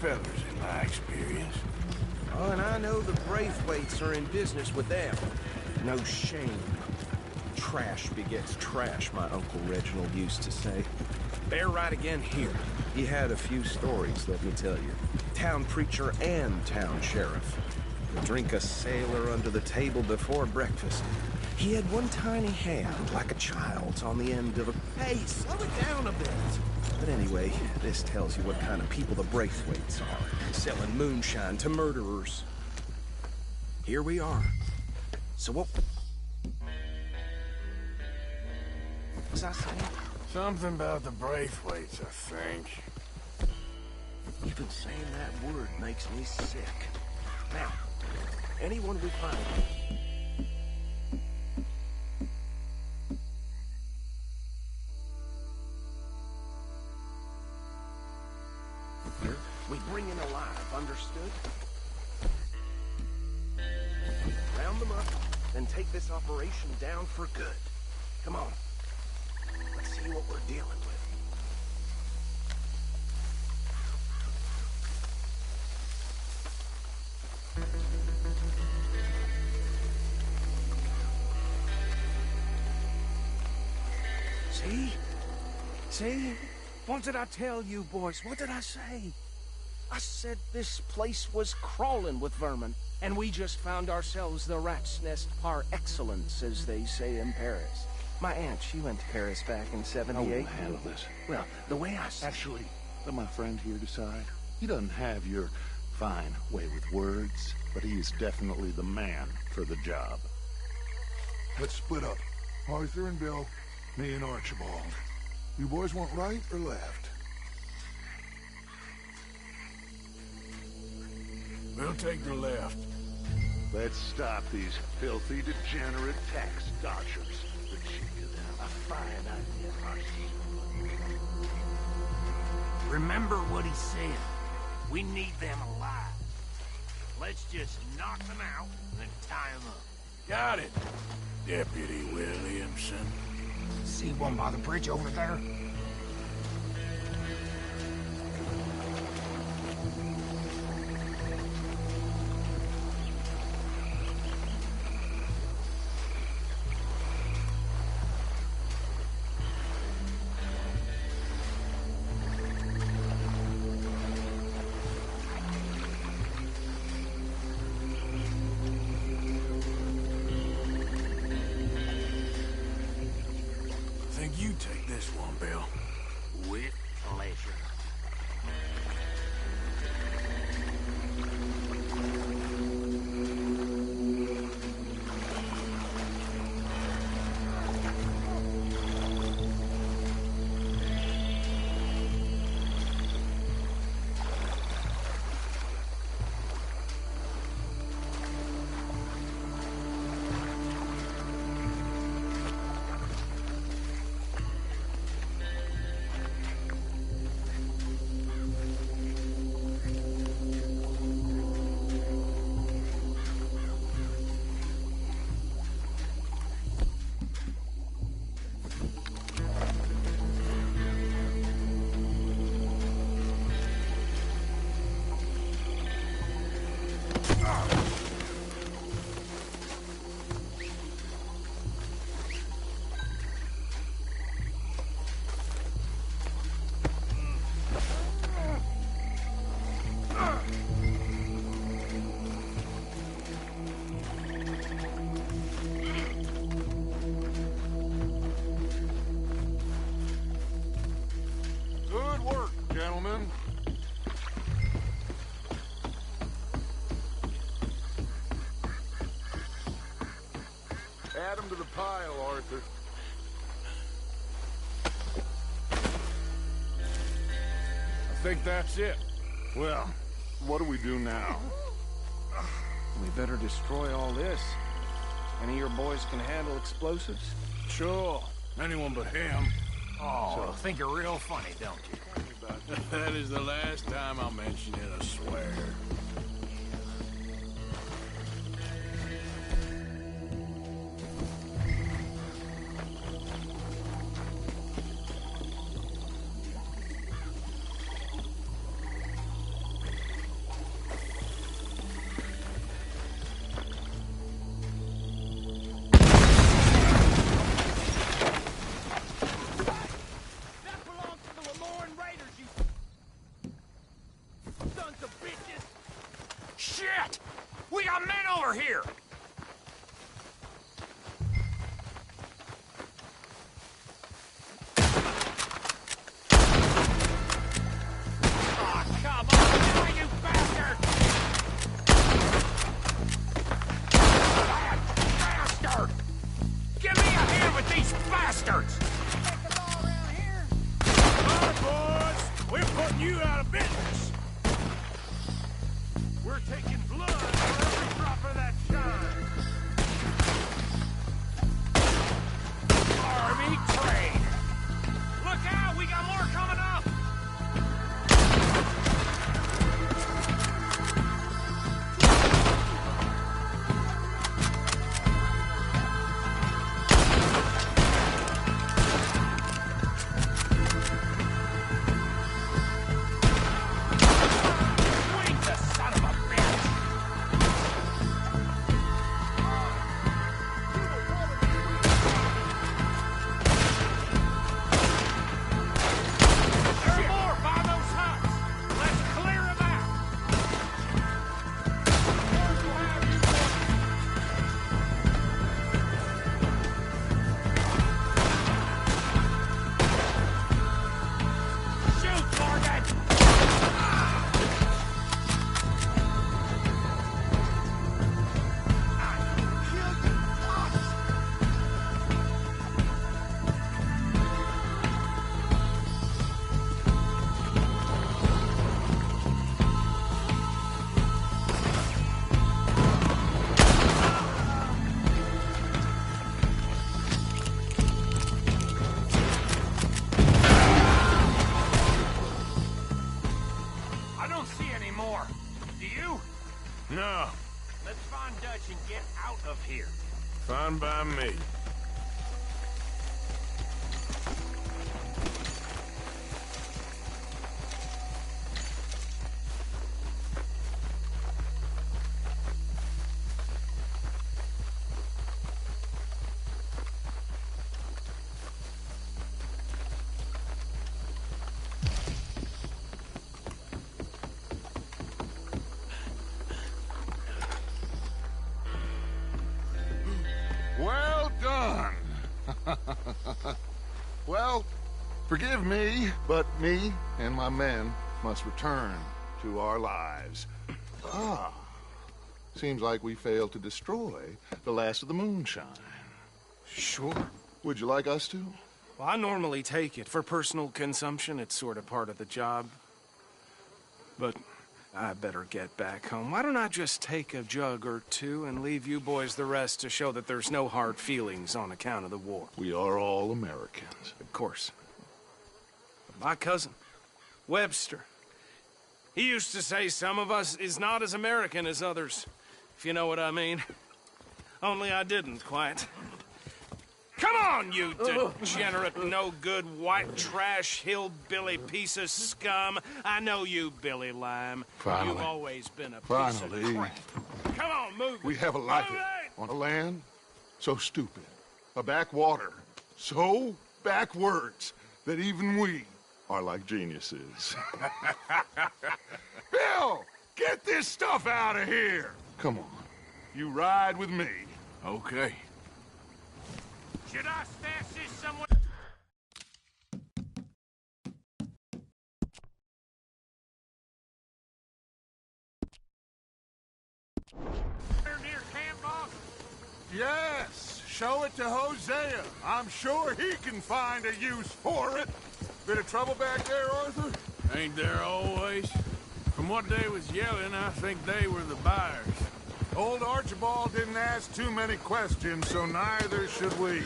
fellers, in my experience. Oh, and I know the Braithwaites are in business with them. No shame. Trash begets trash, my Uncle Reginald used to say. They're right again here. He had a few stories, let me tell you. Town preacher and town sheriff. Would drink a sailor under the table before breakfast. He had one tiny hand, like a child's, on the end of a... Hey, slow it down a bit! But anyway, this tells you what kind of people the Braithwaites are. Selling moonshine to murderers. Here we are. So what... was I saying? Something about the Braithwaites, I think. Even saying that word makes me sick. Now, anyone we find... we bring in alive, understood? Round them up, then take this operation down for good. Come on. Let's see what we're dealing with. See? See? What did I tell you, boys? What did I say? I said this place was crawling with vermin, and we just found ourselves the rat's nest par excellence, as they say in Paris. My aunt, she went to Paris back in '78. I will handle this. Well, the way I see... Actually, let my friend here decide. He doesn't have your fine way with words, but he is definitely the man for the job. Let's split up. Arthur and Bill, me and Archibald. You boys want right or left? We'll take the left. Let's stop these filthy, degenerate tax dodgers. The chick of them. A fine idea, Archie. Remember what he said. We need them alive. Let's just knock them out and then tie them up. Got it, Deputy Williamson. See one by the bridge over there? You take this one, Bill. With pleasure. Gentlemen. Add them to the pile, Arthur. I think that's it. Well, what do we do now? We better destroy all this. Any of your boys can handle explosives? Sure. Anyone but him. Oh, so, think you're real funny, don't you? That is the last time I'll mention it, I swear. We got men over here! Oh, come on, now, you bastard! Bastard! Give me a hand with these bastards! Boys, we're putting you out of business. We're taking blood for every drop of that shine. Army trade. Look out, we got more coming up. Wait, the son of a bitch. There's more by those huts. Let's clear them out. Shoot, Morgan! I don't see any more. Do you? No, Let's find Dutch and get out of here. fine by me. Well done. Well, forgive me, but me and my men must return to our lives. Ah, seems like we failed to destroy the last of the moonshine. Sure. Would you like us to? Well, I normally take it. For personal consumption, it's sort of part of the job. But I better get back home. Why don't I just take a jug or two and leave you boys the rest to show that there's no hard feelings on account of the war? We are all Americans. Of course. My cousin, Webster, he used to say some of us is not as American as others, if you know what I mean. Only I didn't quite. Come on, you degenerate, no-good, white trash, hillbilly piece of scum. I know you, Billy Lime. Finally. You've always been a piece Finally. of crap. Come on, move it. We have a life Move it! on a land so stupid, a backwater so backwards that even we are like geniuses. Bill, get this stuff out of here. Come on, you ride with me. Okay. Should I stash this somewhere? Near camp, boss? Yes, show it to Hosea. I'm sure he can find a use for it. Bit of trouble back there, Arthur? Ain't there always? From what they was yelling, I think they were the buyers. Old Archibald didn't ask too many questions, so neither should we.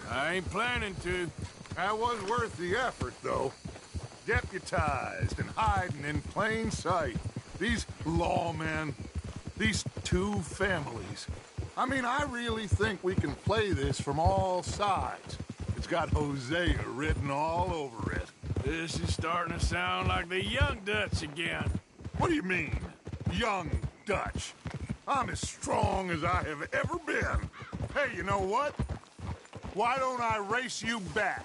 I ain't planning to. That was worth the effort, though. Deputized and hiding in plain sight. These lawmen, these two families. I mean, I really think we can play this from all sides. It's got Hosea written all over it. This is starting to sound like the young Dutch again. What do you mean, young Dutch? I'm as strong as I have ever been. Hey, you know what? Why don't I race you back?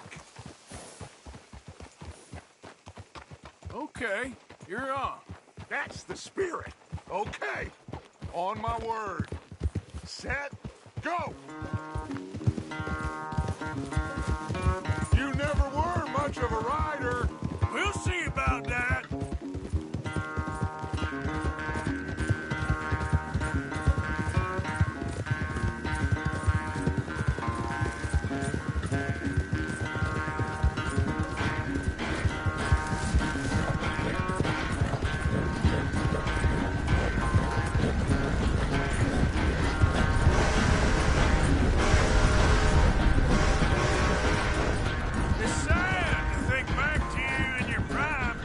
Okay, you're on. That's the spirit. Okay. On my word. Set, go! You never were much of a rider. We'll see about that. It's sad to think back to you in your prime.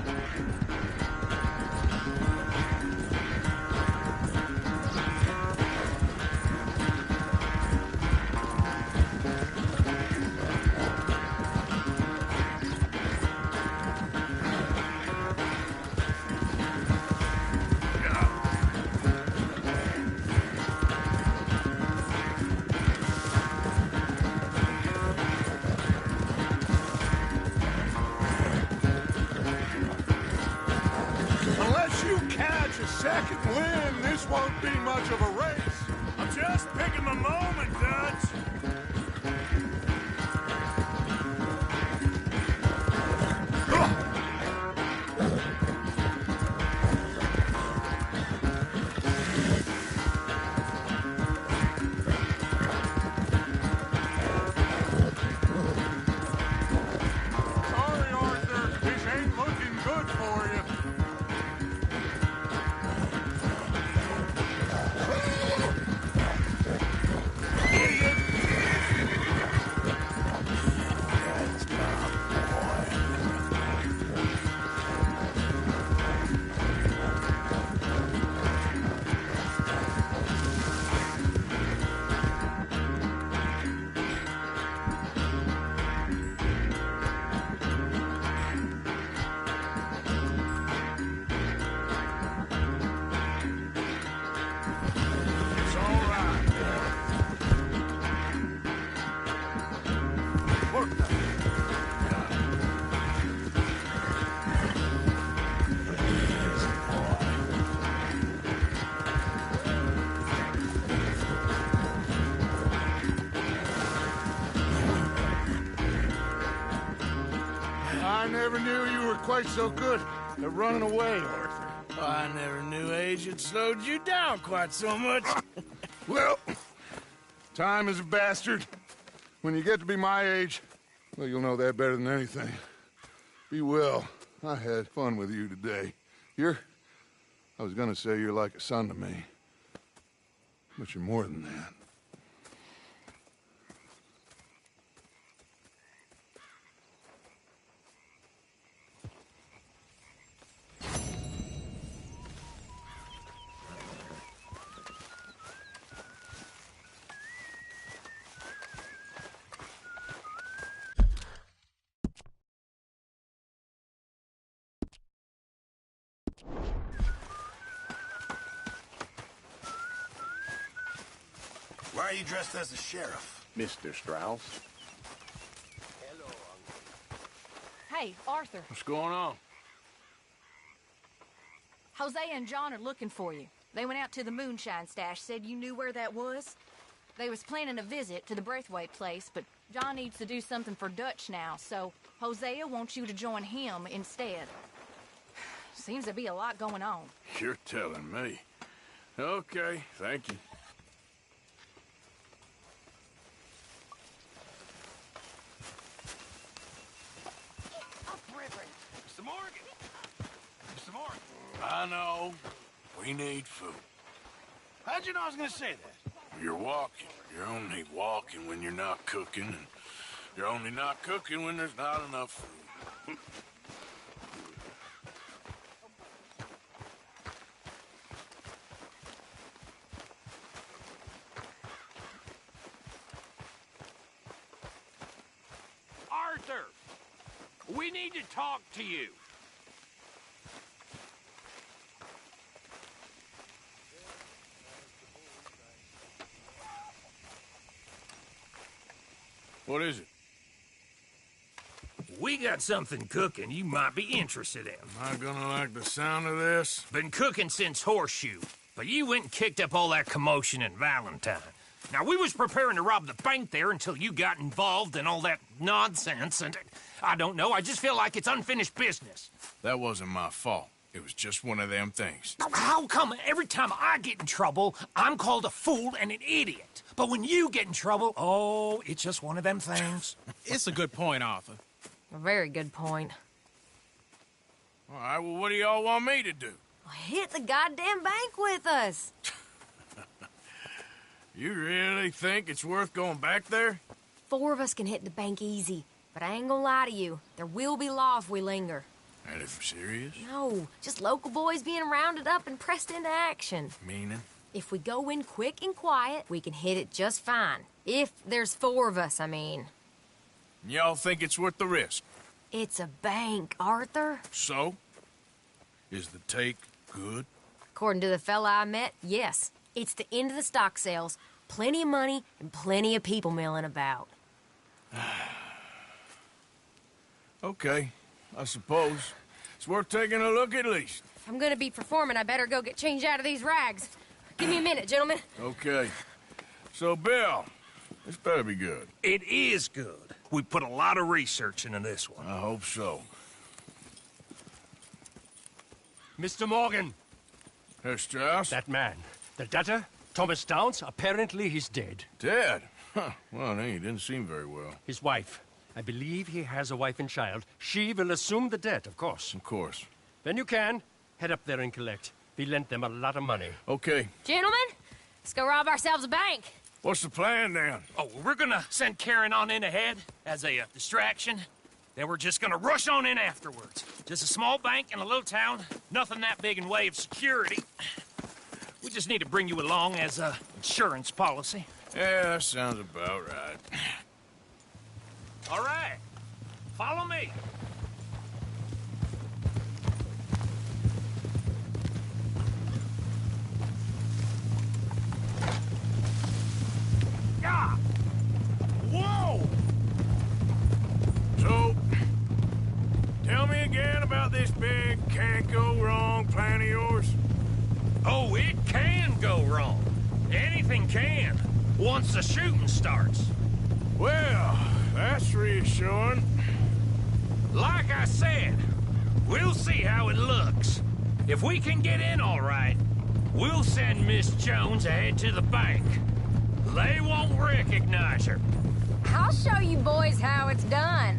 Unless you catch a second wind, this won't be much of a race. I'm just picking my moment, Dutch. Sorry, Arthur. This ain't looking good for you. It's all right. Look, I never knew you were quite so good at running away, Arthur. I never knew age had slowed you down quite so much. Well, time is a bastard. When you get to be my age, well, you'll know that better than anything. Be well. I had fun with you today. I was gonna say you're like a son to me. But you're more than that. Why are you dressed as a sheriff? Mr. Strauss. Hey, Arthur. What's going on? Hosea and John are looking for you. They went out to the moonshine stash, said you knew where that was. They was planning a visit to the Braithwaite place, but John needs to do something for Dutch now, so Hosea wants you to join him instead. Seems to be a lot going on. You're telling me. Okay, thank you. Mr. Morgan! Mr. Morgan! I know. We need food. How'd you know I was gonna say that? You're walking. You're only walking when you're not cooking, and you're only not cooking when there's not enough food. Arthur! We need to talk to you. What is it? We got something cooking you might be interested in. Am I gonna like the sound of this? Been cooking since Horseshoe. But you went and kicked up all that commotion in Valentine. Now, we was preparing to rob the bank there until you got involved in all that nonsense, and I don't know, I just feel like it's unfinished business. That wasn't my fault. It was just one of them things. How come every time I get in trouble, I'm called a fool and an idiot? But when you get in trouble, oh, it's just one of them things. It's a good point, Arthur. A very good point. All right, well, what do y'all want me to do? Hit the goddamn bank with us. You really think it's worth going back there? 4 of us can hit the bank easy. But I ain't gonna lie to you. There will be law if we linger. And if serious? No, just local boys being rounded up and pressed into action. Meaning? If we go in quick and quiet, we can hit it just fine. If there's 4 of us, I mean. Y'all think it's worth the risk? It's a bank, Arthur. So? Is the take good? According to the fella I met, yes. It's the end of the stock sales. Plenty of money and plenty of people milling about. Okay, I suppose. It's worth taking a look at least. If I'm gonna be performing, I better go get changed out of these rags. Give me a minute, gentlemen. Okay. So, Bill, this better be good. It is good. We put a lot of research into this one. I hope so. Mr. Morgan, Herr Strauss? that man, the debtor, Thomas Downs, apparently he's dead. Dead? Huh. Well, he didn't seem very well. His wife, I believe he has a wife and child. She will assume the debt, of course. Of course. Then you can head up there and collect. We lent them a lot of money. Okay. Gentlemen, let's go rob ourselves a bank. What's the plan, then? Oh, we're gonna send Karen on in ahead as a distraction. Then we're just gonna rush on in afterwards. Just a small bank in a little town. Nothing that big in way of security. We just need to bring you along as a insurance policy. Yeah, that sounds about right. All right. Follow me. Yeah. Whoa! So, tell me again about this big can't-go-wrong plan of yours. Oh, it can go wrong. Anything can, once the shooting starts. Well, that's reassuring. Like I said, we'll see how it looks. If we can get in all right, we'll send Miss Jones ahead to the bank. They won't recognize her. I'll show you boys how it's done.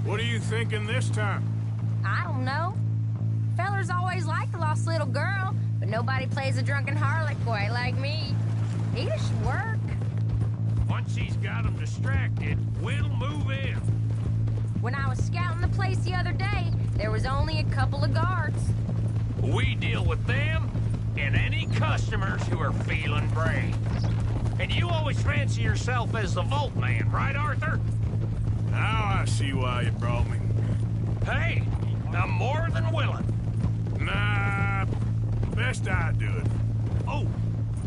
What are you thinking this time? I don't know. Fellers always like the lost little girl, but nobody plays a drunken harlot quite like me. It should work. Once she's got them distracted, we'll move in. When I was scouting the place the other day, there was only a couple of guards. We deal with them and any customers who are feeling brave. And you always fancy yourself as the Vault Man, right, Arthur? Now I see why you brought me. Hey, I'm more than willing. Nah, best I do it. Oh,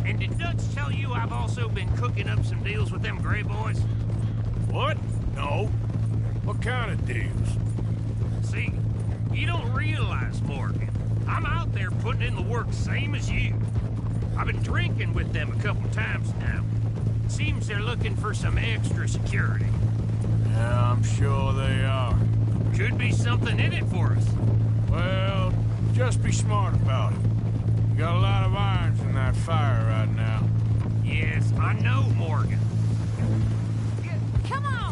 and did Dutch tell you I've also been cooking up some deals with them Gray Boys? What? No. What kind of deals? See, you don't realize, Morgan. I'm out there putting in the work same as you. I've been drinking with them a couple times now. Seems they're looking for some extra security. Yeah, I'm sure they are. Could be something in it for us. Well, just be smart about it. You got a lot of irons in that fire right now. Yes, I know, Morgan. Come on!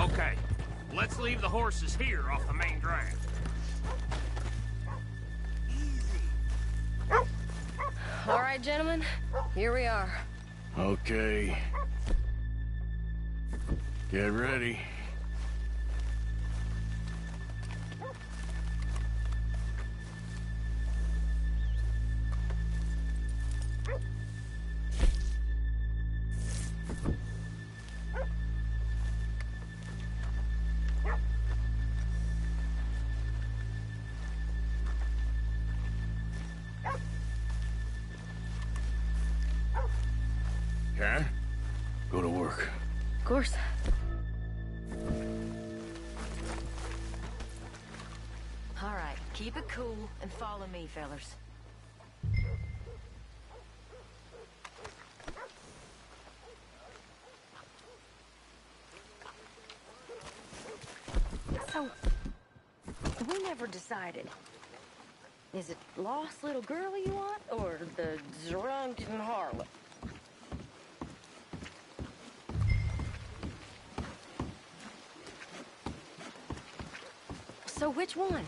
Okay, let's leave the horses here off the main drive. All right, gentlemen, here we are. Okay. Get ready. Karen, go to work. Of course. All right, keep it cool and follow me, fellers. So, we never decided. Is it lost little girl you want, or the drunken harlot? So which one?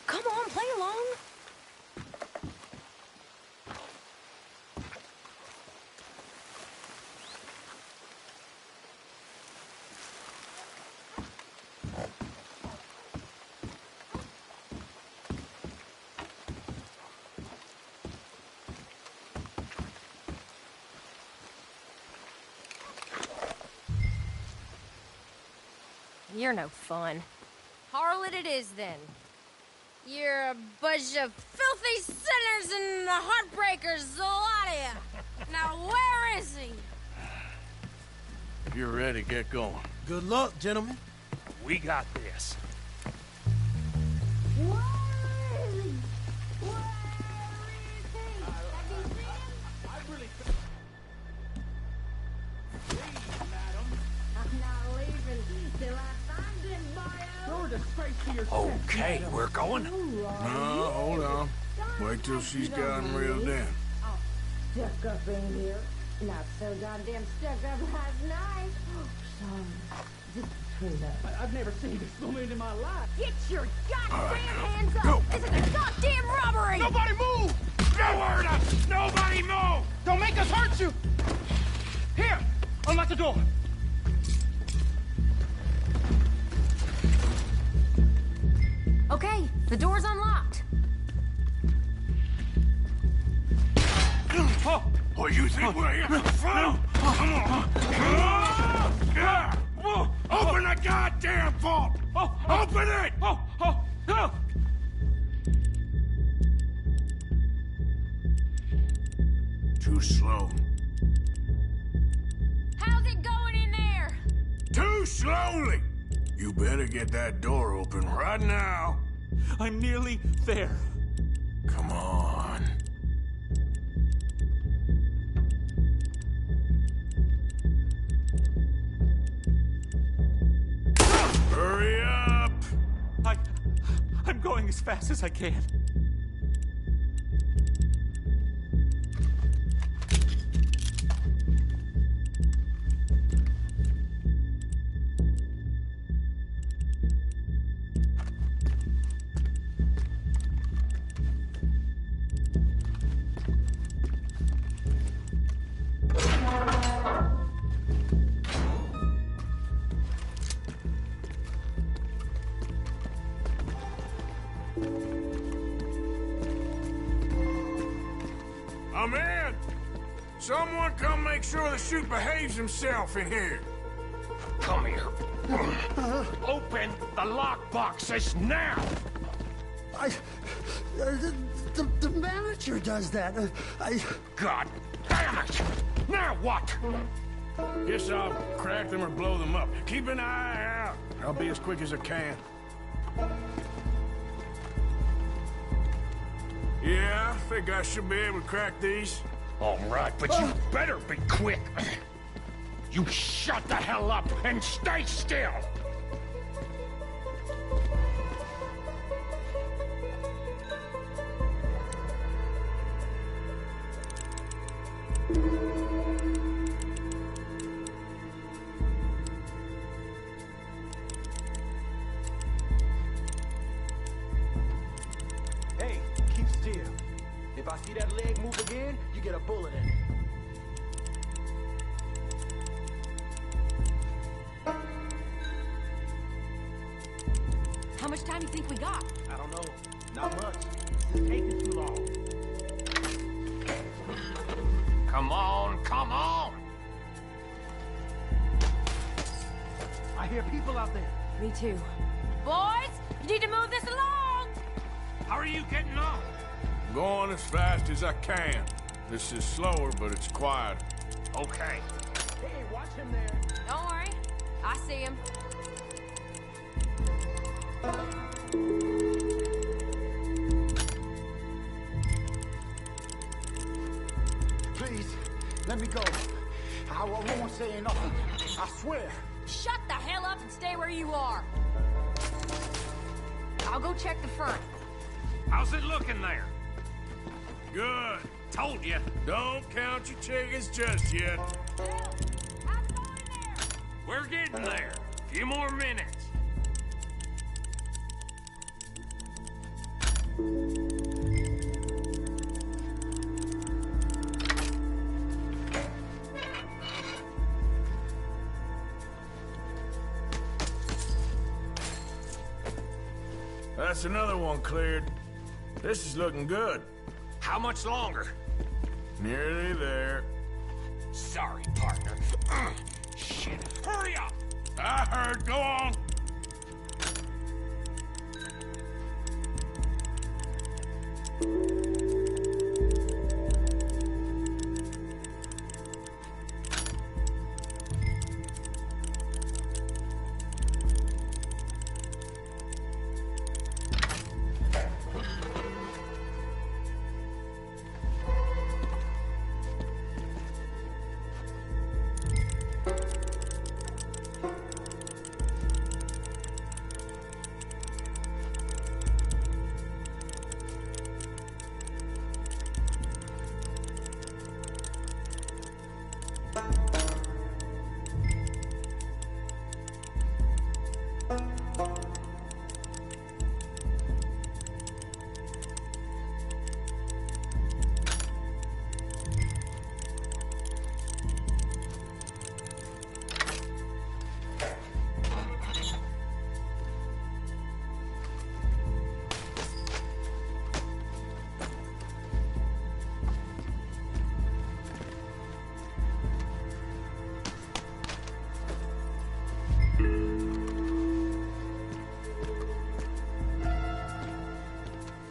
Come on, play along. You're no fun. Harlot it is, then. You're a bunch of filthy sinners and heartbreakers, a lot of you. Now, where is he? If you're ready, get going. Good luck, gentlemen. We got this. Where is he? Where is he? Have you seen him? I'm not leaving till I find him, boyo. Okay, we're going. No, hold on. Wait till she's got him reeled in. Stuck up in here. Not so goddamn stuck up last night. Sorry. Just between us. I've never seen this moment in my life. Get your goddamn hands up! Go. This is a goddamn robbery! Nobody move! Nowhere to... Nobody move! Don't make us hurt you! Here! Unlock the door! Okay, the door's unlocked. Oh, you think we're here for fun? Come on. Open the goddamn vault! Open it! Too slow. How's it going in there? Too slowly! You better get that door open right now. I'm nearly there. Come on. Hurry up! I'm going as fast as I can. I'm in! Someone come make sure the chute behaves himself in here. Come here. Open the lockboxes now! The manager does that. God damn it! Now what? Guess I'll crack them or blow them up. Keep an eye out. I'll be as quick as I can. Yeah, I think I should be able to crack these. All right, but you better be quick. You shut the hell up and stay still! Hey, keep still. If I see that leg move again, you get a bullet in it. How much time do you think we got? I don't know. Not much. It's taking too long. Come on, come on! I hear people out there. Me too. Boys, you need to move this along! How are you getting on? Going as fast as I can. This is slower, but it's quiet. Okay. Hey, watch him there. Don't worry. I see him. Please, let me go. I won't say nothing. I swear. Shut the hell up and stay where you are. I'll go check the front. How's it looking there? Good. Told you. Don't count your chickens just yet. Hell, I'm going there. We're getting there. Few more minutes. That's another one cleared. This is looking good. How much longer? Nearly there. Sorry, partner. Shit. Hurry up! I heard. Go on.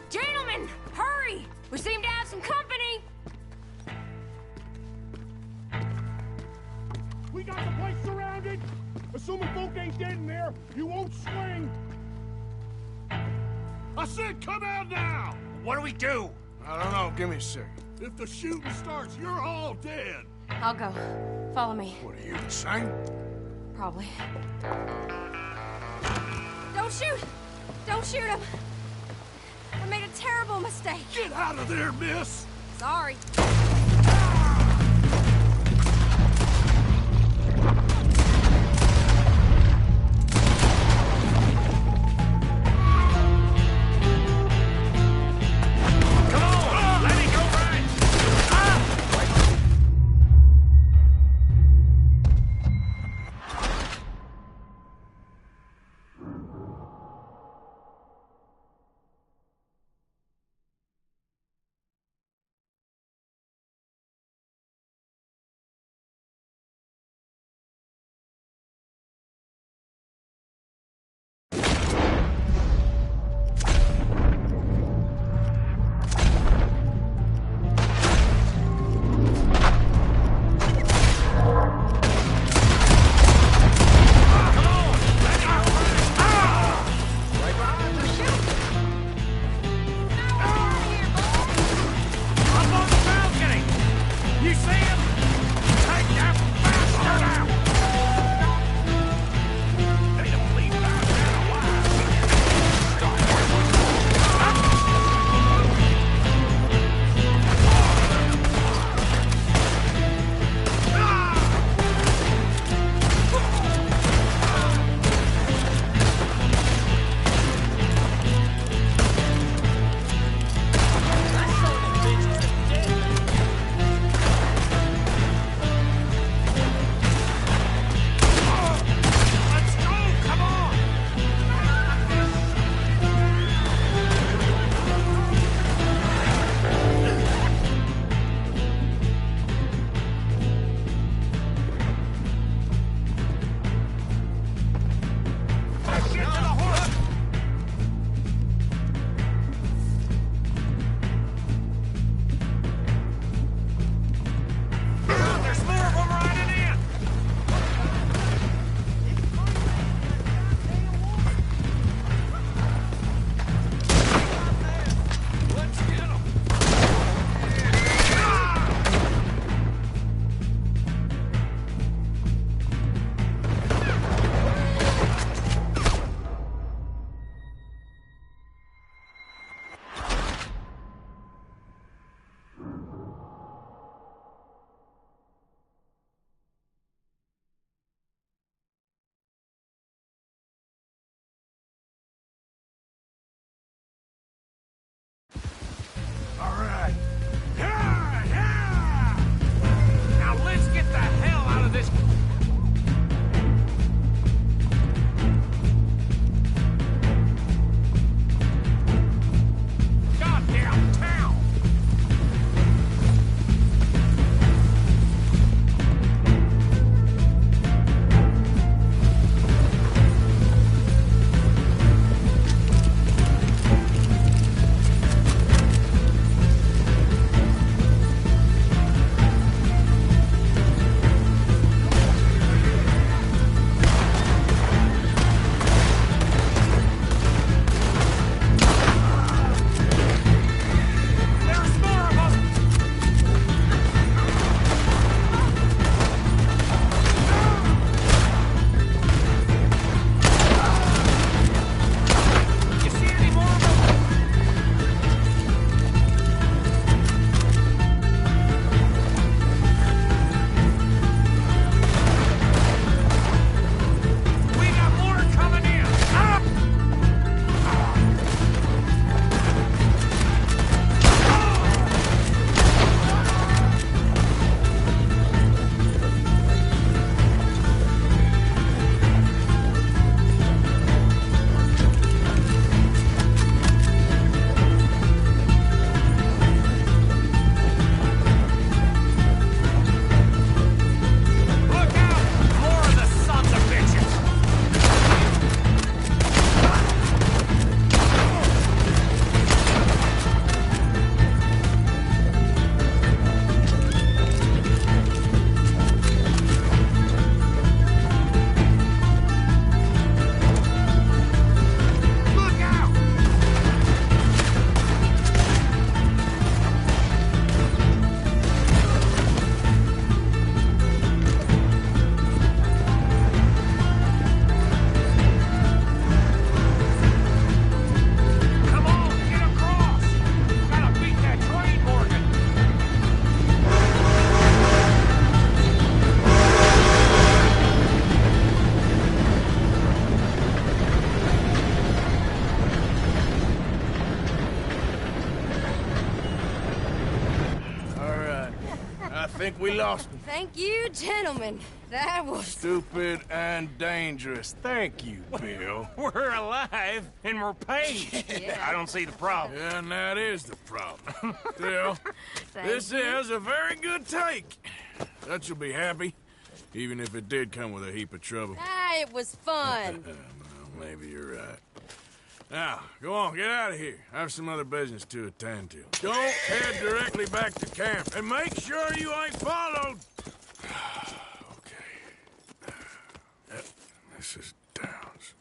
Gentlemen, hurry! We seem to have some company. We got the place surrounded. Assuming folk ain't dead in there, you won't swing. I said come out now! What do we do? I don't know. Give me a second. If the shooting starts, you're all dead. I'll go. Follow me. What are you insane? Probably. Don't shoot! Don't shoot him! I made a terrible mistake. Get out of there, miss! Sorry. think we lost him. Thank you, gentlemen. That was... Stupid and dangerous. Thank you, Bill. We're alive, and we're paid. Yeah. I don't see the problem. Yeah, and that is the problem. Still, Thank this you. is a very good take. Dutch will be happy, even if it did come with a heap of trouble. Ah, it was fun. Well, maybe you're right. Now, go on, get out of here. I have some other business to attend to. Don't head directly back to camp, and make sure you ain't followed. Okay. Yep, this is Downs.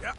Yep.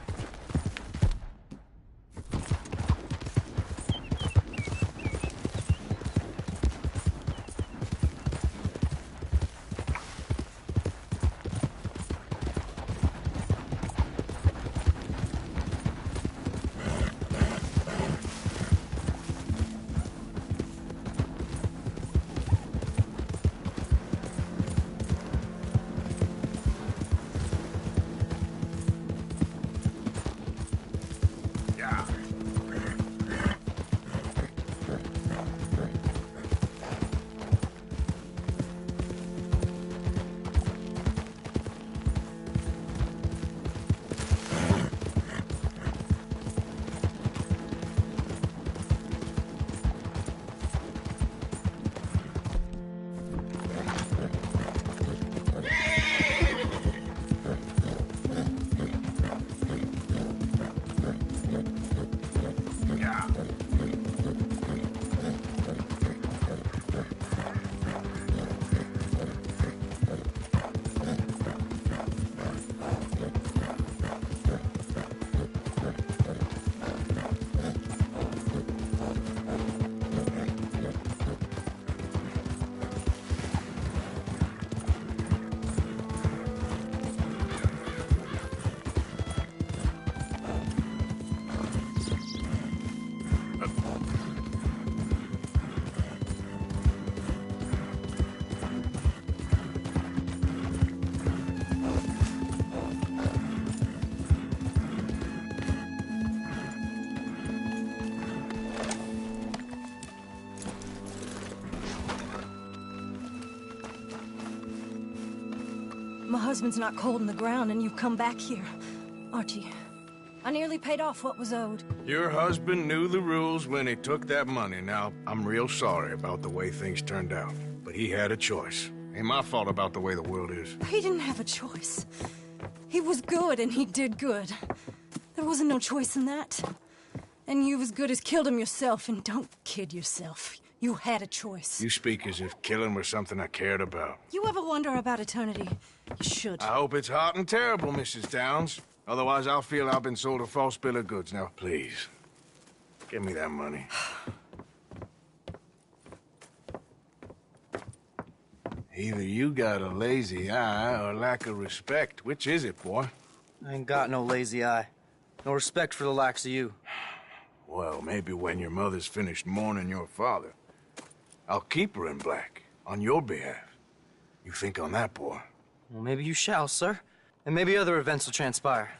My husband's not cold in the ground, and you've come back here. Archie, I nearly paid off what was owed. Your husband knew the rules when he took that money. Now, I'm real sorry about the way things turned out. But he had a choice. Ain't my fault about the way the world is. He didn't have a choice. He was good, and he did good. There wasn't no choice in that. And you as good as killed him yourself, and don't kid yourself. You had a choice. You speak as if killing was something I cared about. You ever wonder about eternity? You should. I hope it's hot and terrible, Mrs. Downs. Otherwise, I'll feel I've been sold a false bill of goods. Now, please, give me that money. Either you got a lazy eye or lack of respect. Which is it, boy? I ain't got no lazy eye. No respect for the likes of you. Well, maybe when your mother's finished mourning your father, I'll keep her in black, on your behalf. You think on that, boy? Well, maybe you shall, sir. And maybe other events will transpire.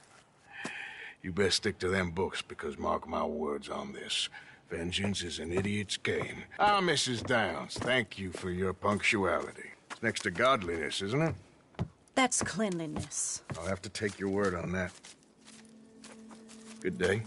You best stick to them books, because mark my words on this. Vengeance is an idiot's game. Ah, Mrs. Downs, thank you for your punctuality. It's next to godliness, isn't it? That's cleanliness. I'll have to take your word on that. Good day.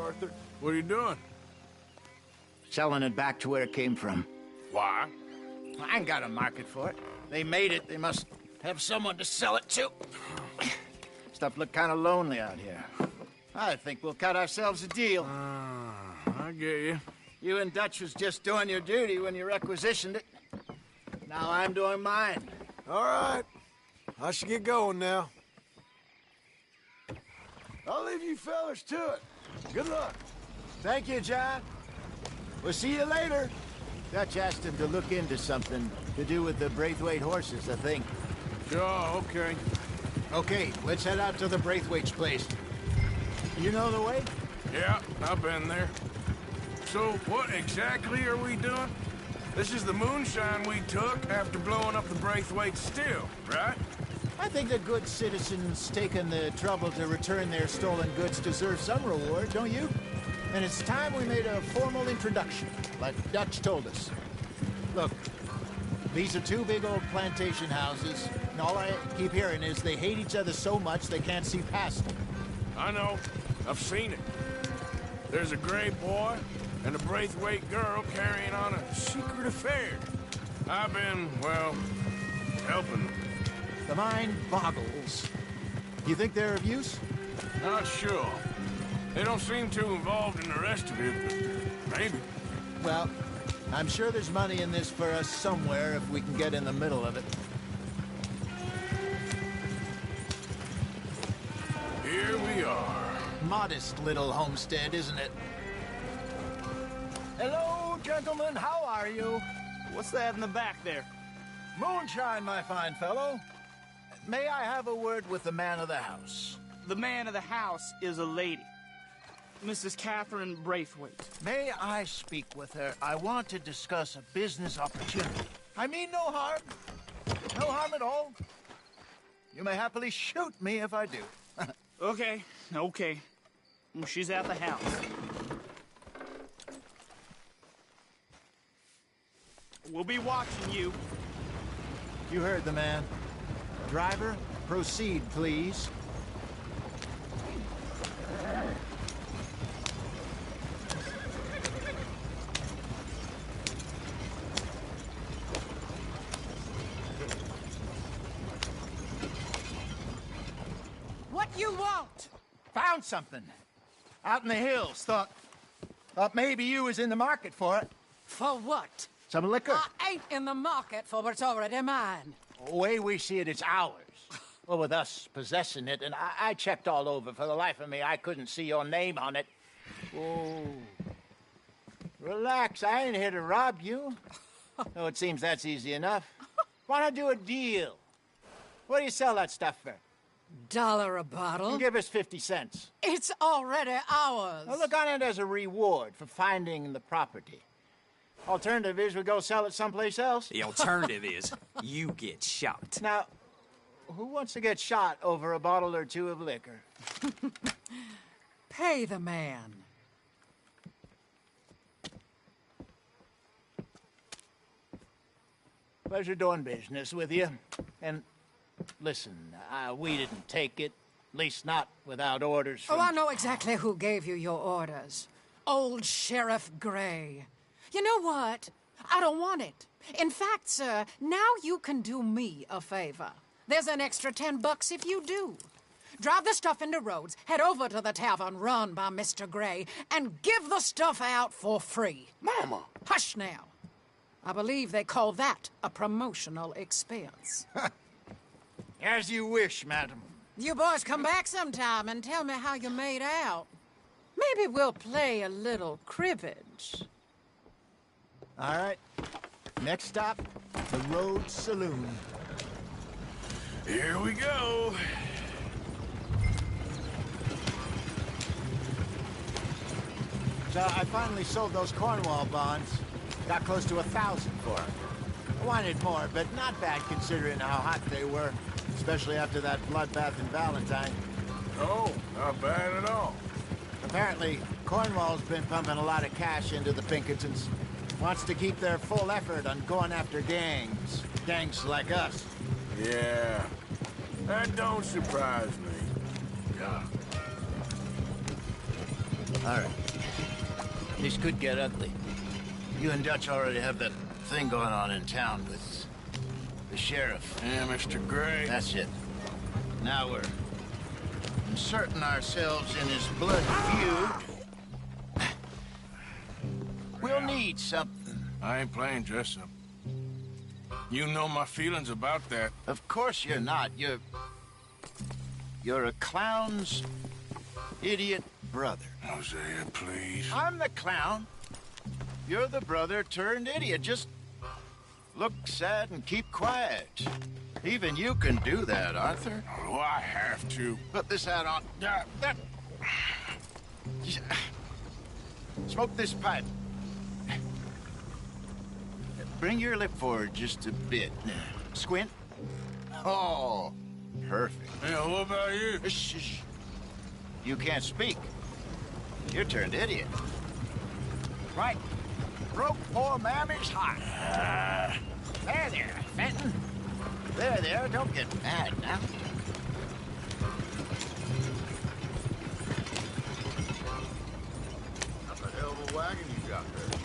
Arthur. What are you doing? Selling it back to where it came from. Why? I ain't got a market for it. They made it. They must have someone to sell it to. Stuff look kind of lonely out here. I think we'll cut ourselves a deal. I get you. You and Dutch was just doing your duty when you requisitioned it. Now I'm doing mine. All right. I should get going now. I'll leave you fellas to it. Good luck. Thank you, John. We'll see you later. Dutch asked him to look into something to do with the Braithwaite horses, I think. Sure, okay. Okay, let's head out to the Braithwaite's place. You know the way? Yeah, I've been there. So, what exactly are we doing? This is the moonshine we took after blowing up the Braithwaite still, right? I think the good citizens taking the trouble to return their stolen goods deserve some reward, don't you? And it's time we made a formal introduction, like Dutch told us. Look, these are two big old plantation houses, and all I keep hearing is they hate each other so much they can't see past them. I know. I've seen it. There's a gray boy and a Braithwaite girl carrying on a secret affair. I've been, well, helping them. The mind boggles. You think they're of use? Not sure. They don't seem too involved in the rest of it, but maybe. Well, I'm sure there's money in this for us somewhere if we can get in the middle of it. Here we are. Modest little homestead, isn't it? Hello, gentlemen. How are you? What's that in the back there? Moonshine, my fine fellow. May I have a word with the man of the house? The man of the house is a lady. Mrs. Catherine Braithwaite. May I speak with her? I want to discuss a business opportunity. I mean no harm. No harm at all. You may happily shoot me if I do. Okay. She's at the house. We'll be watching you. You heard the man. Driver, proceed, please. What you want? Found something. Out in the hills. Thought maybe you was in the market for it. For what? Some liquor. I ain't in the market for what's already mine. The way we see it, it's ours. Well, with us possessing it, and I checked all over. For the life of me, I couldn't see your name on it. Oh. Relax, I ain't here to rob you. Oh, it seems that's easy enough. Why not do a deal? What do you sell that stuff for? $1 a bottle? Give us 50 cents. It's already ours. Well, look on it as a reward for finding the property. Alternative is we go sell it someplace else. The alternative is you get shot. Now, who wants to get shot over a bottle or two of liquor? Pay the man. Pleasure doing business with you. And listen, we didn't take it. At least not without orders from... Oh, I know exactly who gave you your orders. Old Sheriff Gray. You know what? I don't want it. In fact, sir, now you can do me a favor. There's an extra $10 if you do. Drive the stuff into Rhodes, head over to the tavern run by Mr. Gray, and give the stuff out for free. Mama! Hush now. I believe they call that a promotional expense. As you wish, madam. You boys come back sometime and tell me how you made out. Maybe we'll play a little cribbage. All right. Next stop, the Rhodes Saloon. Here we go. So I finally sold those Cornwall bonds. Got close to 1,000 for them. I wanted more, but not bad considering how hot they were, especially after that bloodbath in Valentine. Oh, not bad at all. Apparently, Cornwall's been pumping a lot of cash into the Pinkertons. Wants to keep their full effort on going after gangs. Gangs like us. Yeah, that don't surprise me. Yeah. All right. This could get ugly. You and Dutch already have that thing going on in town with the sheriff. Yeah, Mr. Gray. That's it. Now we're inserting ourselves in his blood feud. We'll need something. I ain't playing dress-up. You know my feelings about that. Of course you're not. You're a clown's idiot brother. Hosea, please. I'm the clown. You're the brother turned idiot. Just look sad and keep quiet. Even you can do that, Arthur. Oh, I have to. Put this hat on. Smoke this pipe. Bring your lip forward just a bit. Squint. Oh, perfect. Yeah, what about you? Shh. You can't speak. You're turned idiot. Right. Broke poor Mammy's heart. There, Fenton. There, don't get mad now. That's a hell of a wagon you got there.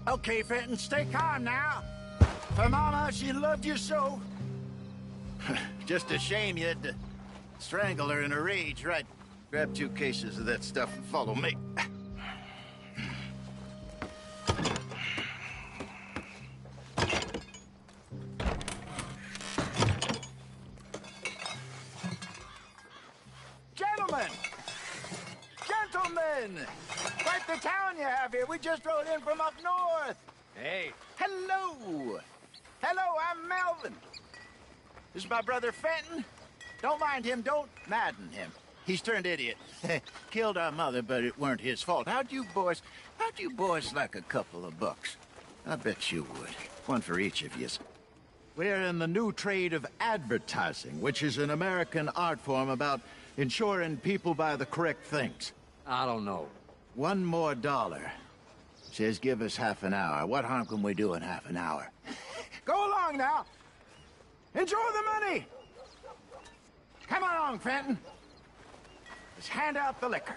Okay, Fenton, stay calm now. For Mama, she loved you so. Just a shame you had to strangle her in a rage, right? Grab 2 cases of that stuff and follow me. Gentlemen! Quite the town you have here. We just rode in from up north. Hey. Hello. Hello, I'm Melvin. This is my brother Fenton. Don't mind him. Don't madden him. He's turned idiot. Killed our mother, but it weren't his fault. How'd you boys like a couple of bucks? I bet you would. One for each of you. We're in the new trade of advertising, which is an American art form about ensuring people buy the correct things. I don't know. $1 more. Says give us half an hour. What harm can we do in half an hour? Go along now. Enjoy the money. Come along, Fenton. Let's hand out the liquor.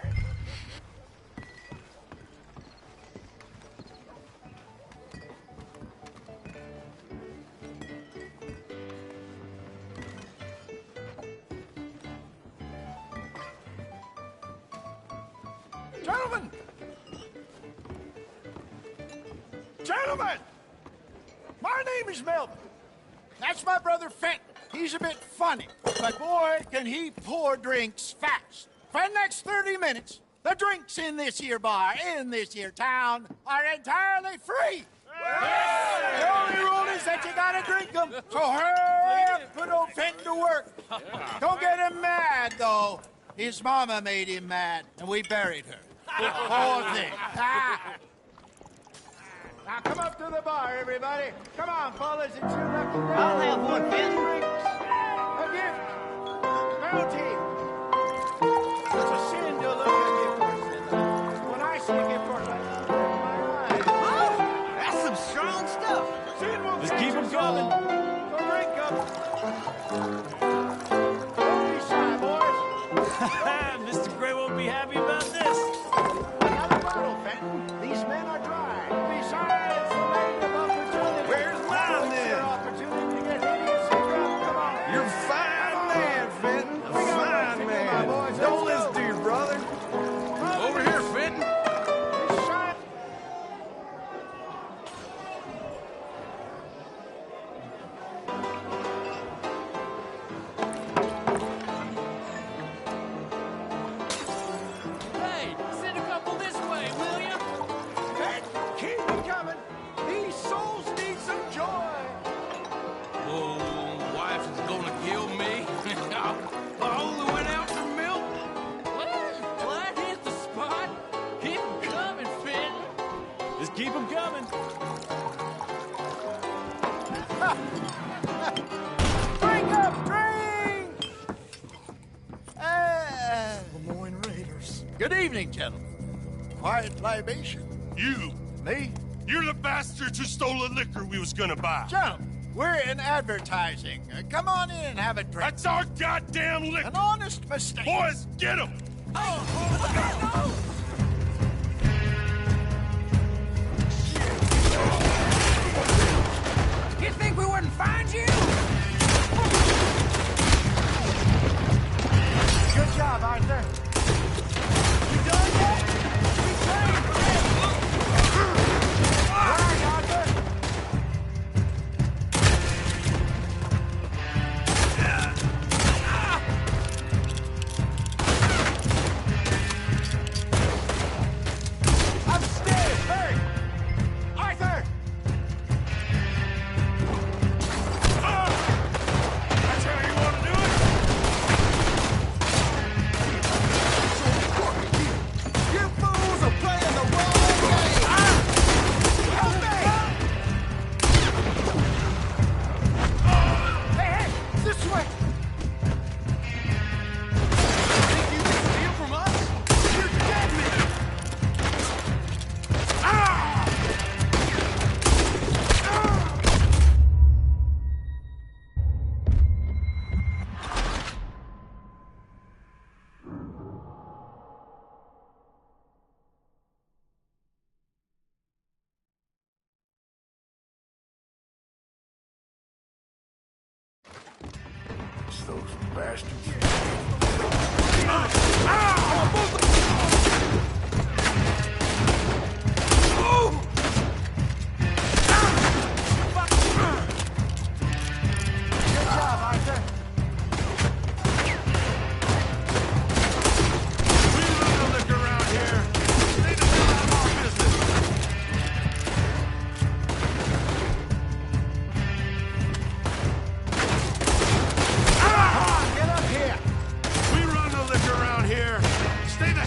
Gentlemen! Gentlemen! My name is Melvin. That's my brother Fenton. He's a bit funny, but boy, can he pour drinks fast. For the next 30 minutes, the drinks in this here bar, in this here town, are entirely free. Yeah. The only rule is that you gotta drink them. So hurry up, put old Fenton to work. Don't get him mad, though. His mama made him mad, and we buried her. Poor thing. Now come up to the bar, everybody. Come on, fellas, it's your lucky day. I'll have one, Fenton. A gift. Bounty. It's a sin to look at gift horse. When I see a gift horse, I my eyes. Oh, that's some strong stuff. coming. So drink up. Don't be shy, boys. Mr. Gray won't be happy about this. Another bottle, Fenton. These men are dry. Besides, the land of opportunity. Where's mine, It's then? your opportunity to get hideous and drunk. Come on. You're a fine man, Fenton. A fine man. Don't listen to your brother. Over here, Fenton. Shot. Hey, send a couple this way, will you? Hey, keep it coming. These souls need some joy. Oh, wife is gonna kill me. I only went out for milk. Well, that hit the spot. Keep 'em coming, Finn. Just keep them coming. Drink up, drink! Lemoyne Raiders. Good evening, gentlemen. Quiet libation. You! Me? You're the bastards who stole the liquor we was gonna buy. Gentlemen, we're in advertising. Come on in and have a drink. That's our goddamn liquor! An honest mistake. Boys, get him! You think we wouldn't find you? Good job, Arthur. You done yet? We trained. All right, Arthur. Upstairs, hurry! Arthur! That's how you want to do it? You fools are playing the wrong game! Help me! Hey, this way! Think you can steal from us? You're dead men! It's those bastards. Good job, Arthur. We run the liquor around here. Stay the hell out of our business. Get up here! We run the liquor around here. Stay the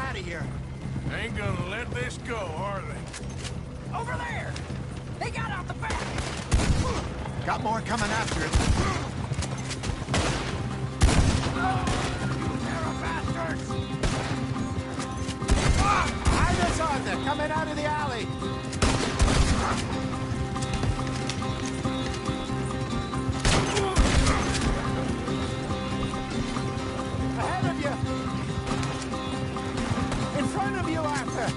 out of here. Ain't gonna let this go, are they? Over there! They got out the back! Got more coming after it. Behind us, Arthur! Coming out of the alley! Ahead of you! In front of you, Arthur!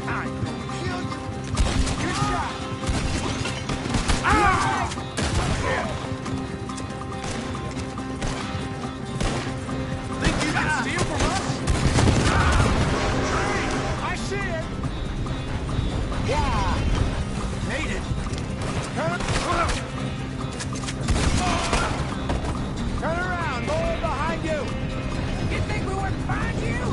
I will kill you! Good shot! Ah! Think you can steal from us? I see it! Yeah! Made it! Turn around! More behind you! You think we wouldn't find you?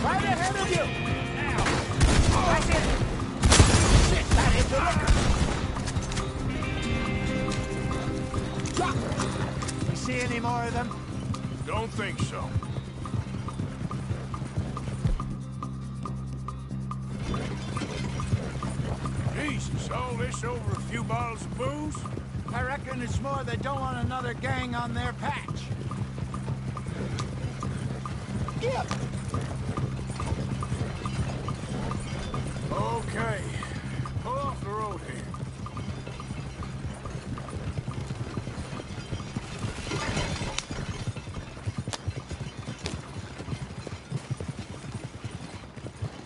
Right ahead of you! That's it! Shit, that hit the liquor! You see any more of them? Don't think so. Jesus, all this over a few bottles of booze? I reckon it's more they don't want another gang on their patch. Yep. Okay. Pull off the road here.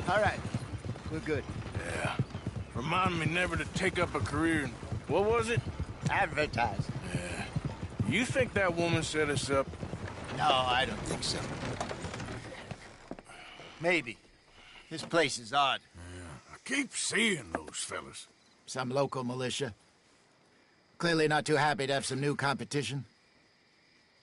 All right. We're good. Yeah. Remind me never to take up a career in... What was it? Advertising. Yeah. You think that woman set us up? No, I don't think so. Maybe. This place is odd. Yeah. I keep seeing those fellas. Some local militia. Clearly not too happy to have some new competition.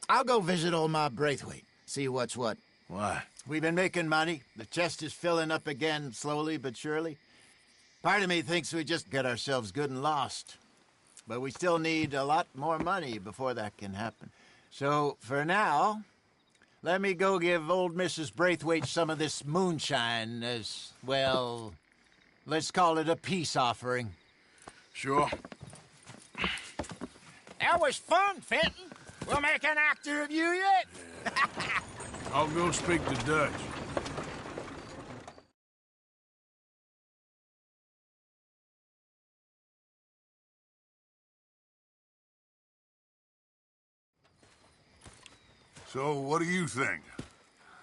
I'll go visit old Ma Braithwaite, see what's what. Why? We've been making money. The chest is filling up again, slowly but surely. Part of me thinks we just get ourselves good and lost. But we still need a lot more money before that can happen. So, for now, let me go give old Mrs. Braithwaite some of this moonshine as, well, let's call it a peace offering. Sure. That was fun, Fenton. We'll make an actor of you yet. Yeah. I'll go speak to Dutch. So, what do you think?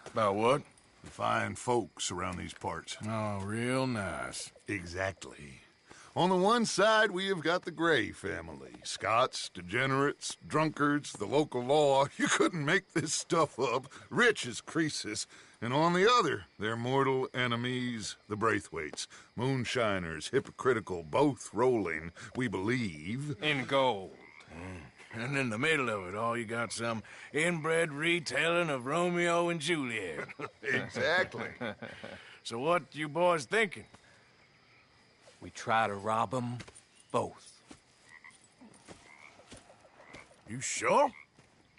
About what? The fine folks around these parts. Oh, real nice. Exactly. On the one side, we have got the Gray family. Scots, degenerates, drunkards, the local law. You couldn't make this stuff up. Rich as Croesus. And on the other, their mortal enemies, the Braithwaites. Moonshiners, hypocritical, both rolling, we believe. In gold. And in the middle of it all, you got some inbred retelling of Romeo and Juliet. Exactly. So what you boys thinking? We try to rob them both. You sure?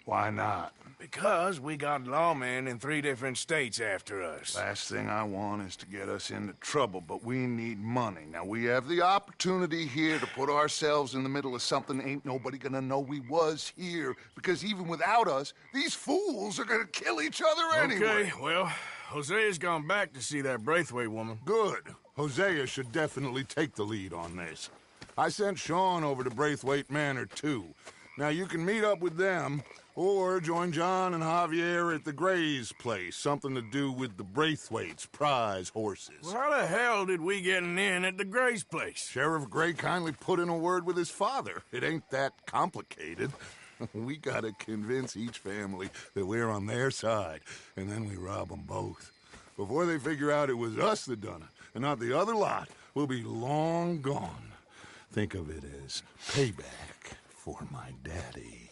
Why not? Because we got lawmen in 3 different states after us. Last thing I want is to get us into trouble, but we need money. Now, we have the opportunity here to put ourselves in the middle of something ain't nobody gonna know we was here, because even without us, these fools are gonna kill each other anyway. Okay, well, Hosea's gone back to see that Braithwaite woman. Good. Hosea should definitely take the lead on this. I sent Sean over to Braithwaite Manor, too. Now, you can meet up with them, or join John and Javier at the Gray's place. Something to do with the Braithwaite's prize horses. Well, how the hell did we get in at the Gray's place? Sheriff Gray kindly put in a word with his father. It ain't that complicated. We gotta convince each family that we're on their side, and then we rob them both. Before they figure out it was us that done it, and not the other lot, we'll be long gone. Think of it as payback for my daddy.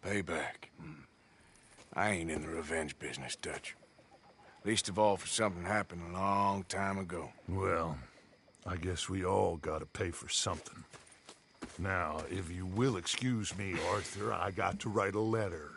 Payback? I ain't in the revenge business, Dutch. Least of all for something happened a long time ago. Well, I guess we all gotta pay for something. Now, if you will excuse me, Arthur, I got to write a letter.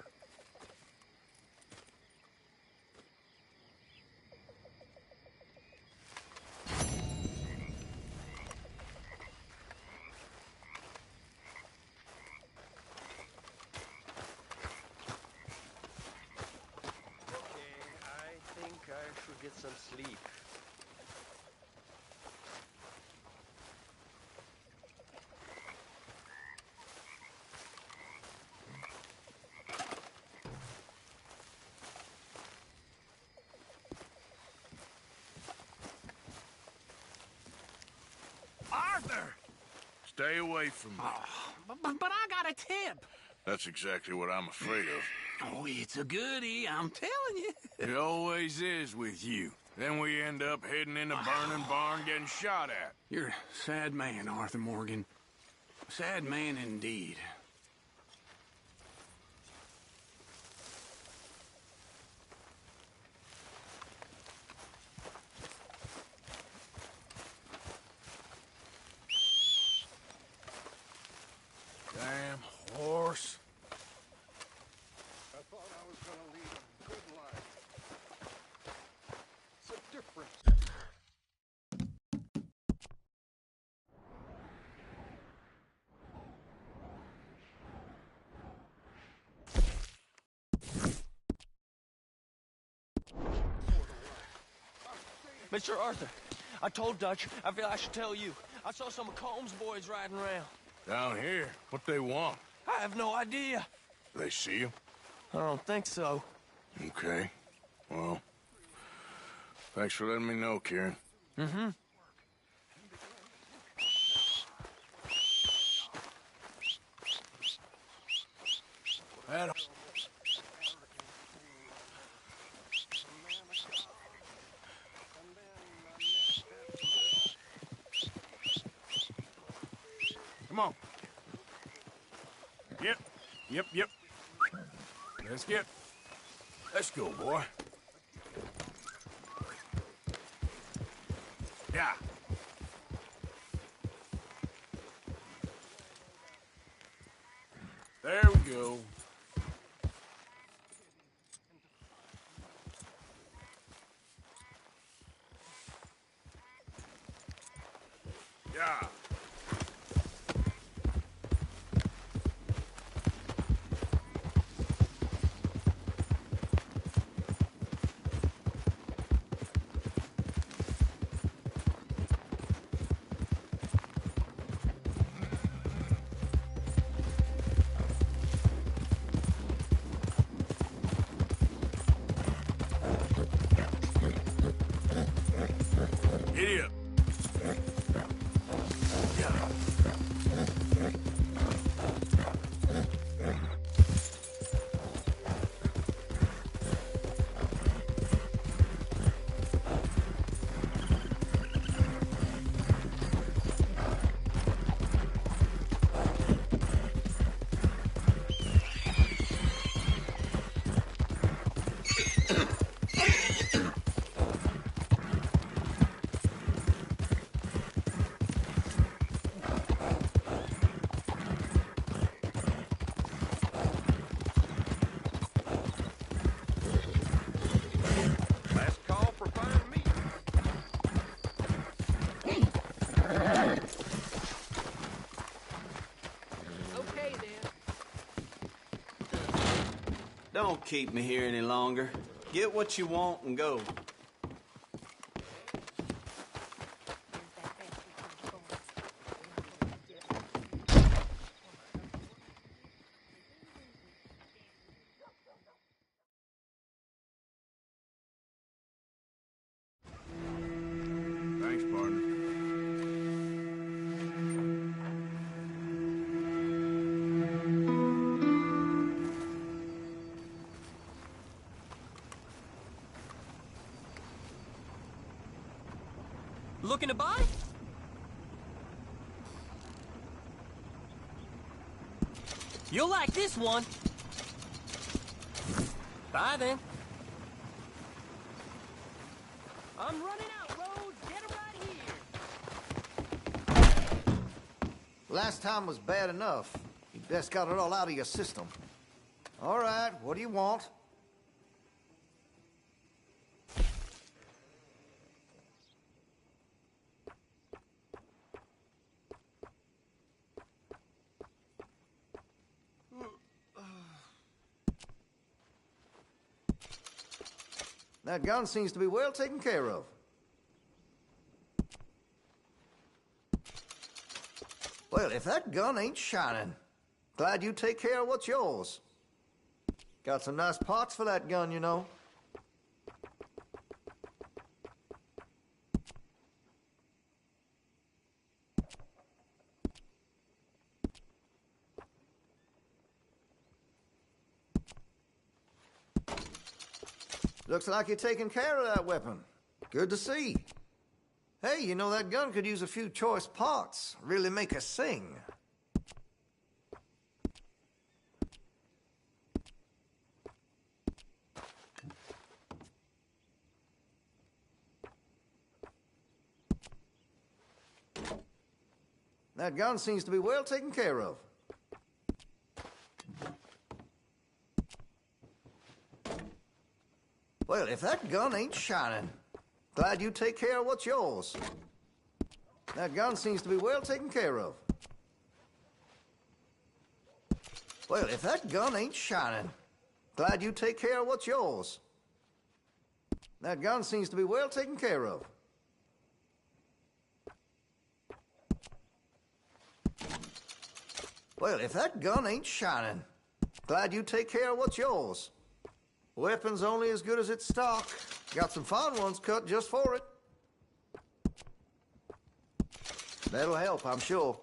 Get some sleep. Arthur! Stay away from me. But I got a tip. That's exactly what I'm afraid of. Oh, it's a goodie, I'm telling you. It always is with you. Then we end up heading in a burning barn getting shot at. You're a sad man, Arthur Morgan. Sad man indeed. Damn horse. I thought I was gonna lead a good life. It's a difference. Mr. Arthur, I told Dutch. I feel I should tell you. I saw some of Combs' boys riding around. Down here? What they want? I have no idea. They see you? I don't think so. Okay. Well, thanks for letting me know, Kieran. Mm-hmm. Adam. Come on. Yep. Let's go, boy. Yeah. There we go. Yeah. Giddy up. Don't keep me here any longer. Get what you want and go. Thanks, partner. Looking to buy? You'll like this one. Bye then. I'm running out, Rhodes. Get it right here. Last time was bad enough. You best got it all out of your system. All right, what do you want? That gun seems to be well taken care of. Well, if that gun ain't shining, glad you take care of what's yours. Got some nice parts for that gun, you know. Looks like you're taking care of that weapon. Good to see. Hey, you know that gun could use a few choice parts. Really make us sing. That gun seems to be well taken care of. Well, if that gun ain't shining, glad you take care of what's yours. That gun seems to be well taken care of. Well, if that gun ain't shining, glad you take care of what's yours. That gun seems to be well taken care of. Well, if that gun ain't shining, glad you take care of what's yours. Weapon's only as good as its stock. Got some fine ones cut just for it. That'll help, I'm sure.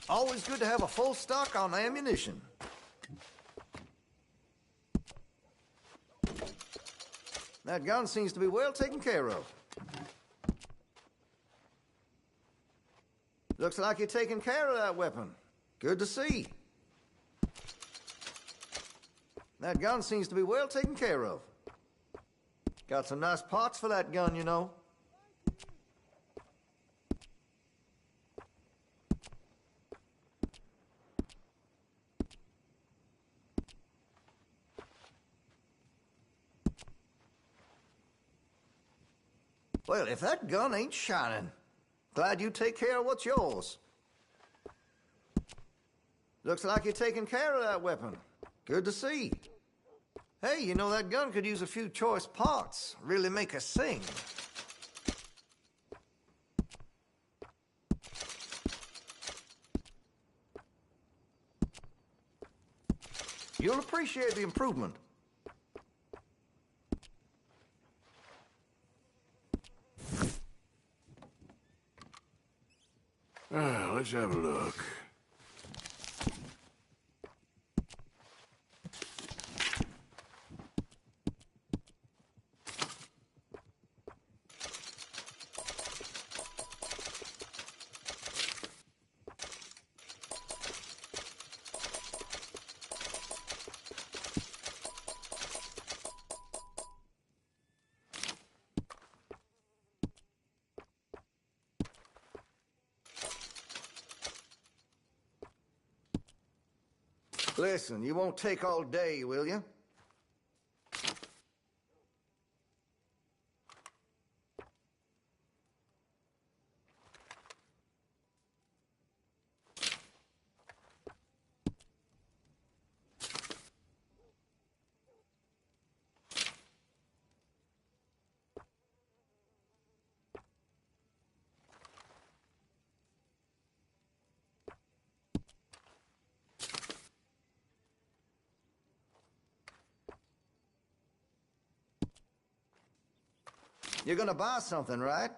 Always good to have a full stock on ammunition. That gun seems to be well taken care of. Looks like you're taking care of that weapon. Good to see. That gun seems to be well taken care of. Got some nice parts for that gun, you know. Well, if that gun ain't shining, glad you take care of what's yours. Looks like you're taking care of that weapon. Good to see. Hey, you know that gun could use a few choice parts. Really make us sing. You'll appreciate the improvement. Let's have a look. Listen, you won't take all day, will you? You're gonna buy something, right?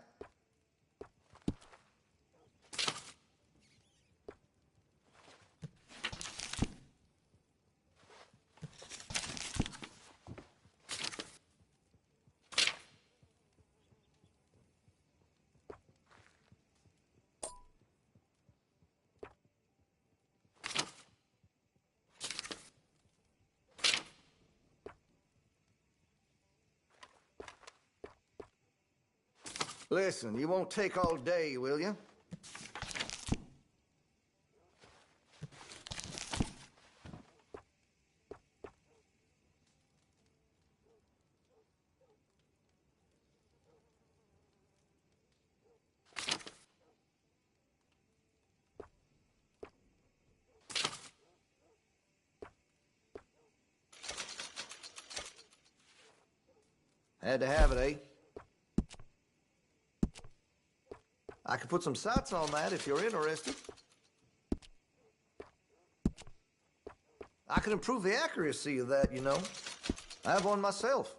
Listen, you won't take all day, will you? Had to have it, eh? I could put some sights on that if you're interested. I can improve the accuracy of that, you know. I have one myself.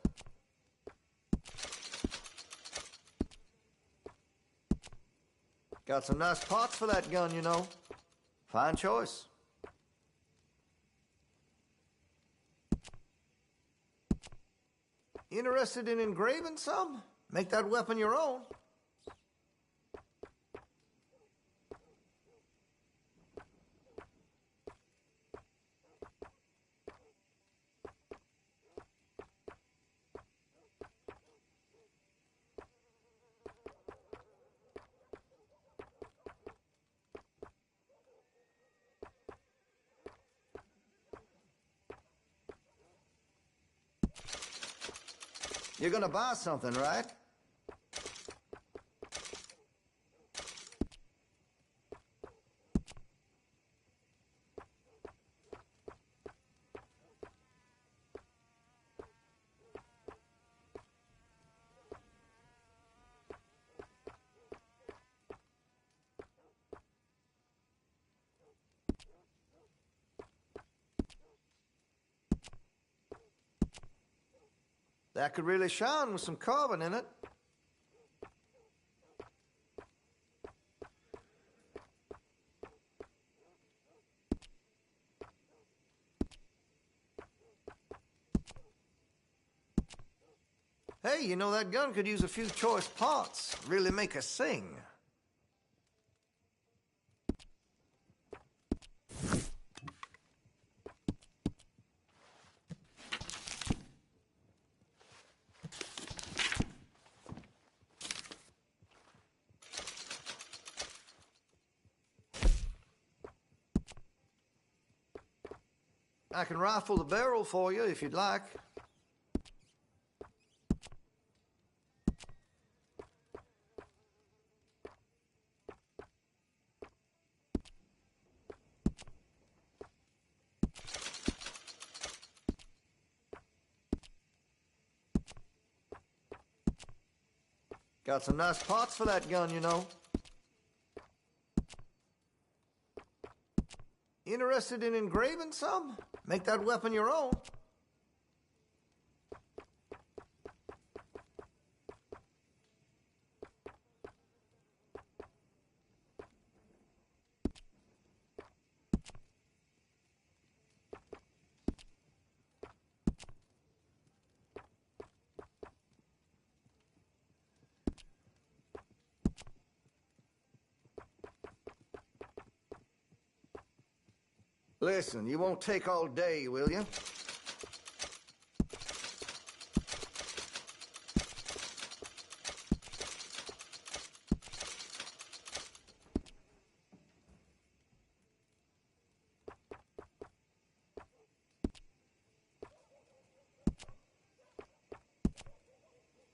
Got some nice parts for that gun, you know. Fine choice. Interested in engraving some? Make that weapon your own. You're gonna buy something, right? That could really shine with some carbon in it. Hey, you know, that gun could use a few choice parts. Really make us sing. I can rifle the barrel for you if you'd like. Got some nice parts for that gun, you know. Interested in engraving some? Make that weapon your own. Listen, you won't take all day, will you?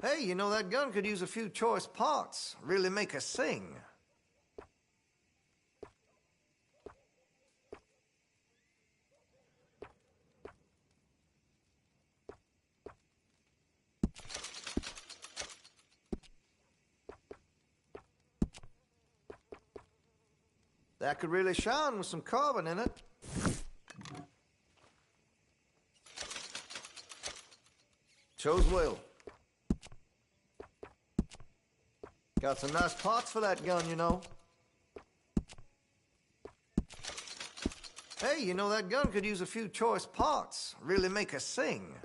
Hey, you know, that gun could use a few choice parts. Really make us sing. That could really shine with some carbon in it. Chose well. Got some nice parts for that gun, you know. Hey, you know, that gun could use a few choice parts. Really make us sing.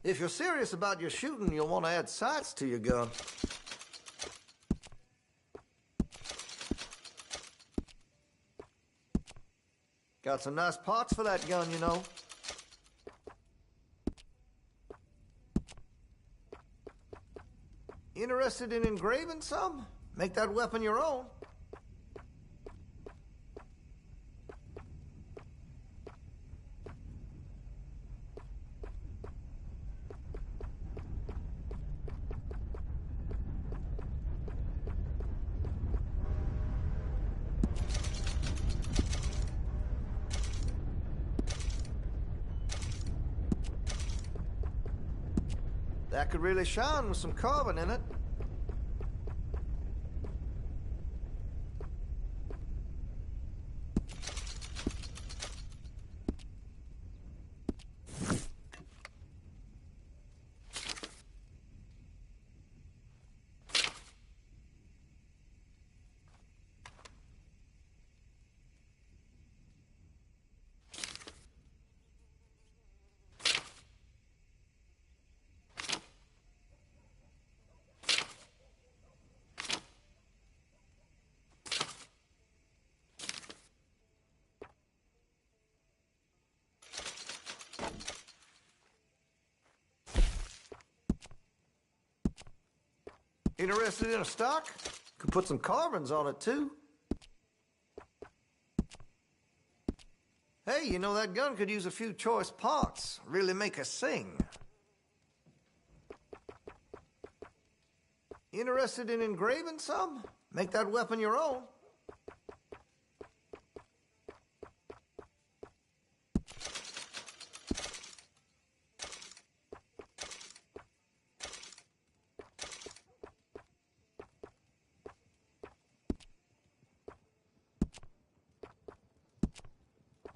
If you're serious about your shooting, you'll want to add sights to your gun. Got some nice parts for that gun, you know. Interested in engraving some? Make that weapon your own. That could really shine with some carbon in it. Interested in a stock? Could put some carbons on it, too. Hey, you know, that gun could use a few choice parts. Really make us sing. Interested in engraving some? Make that weapon your own.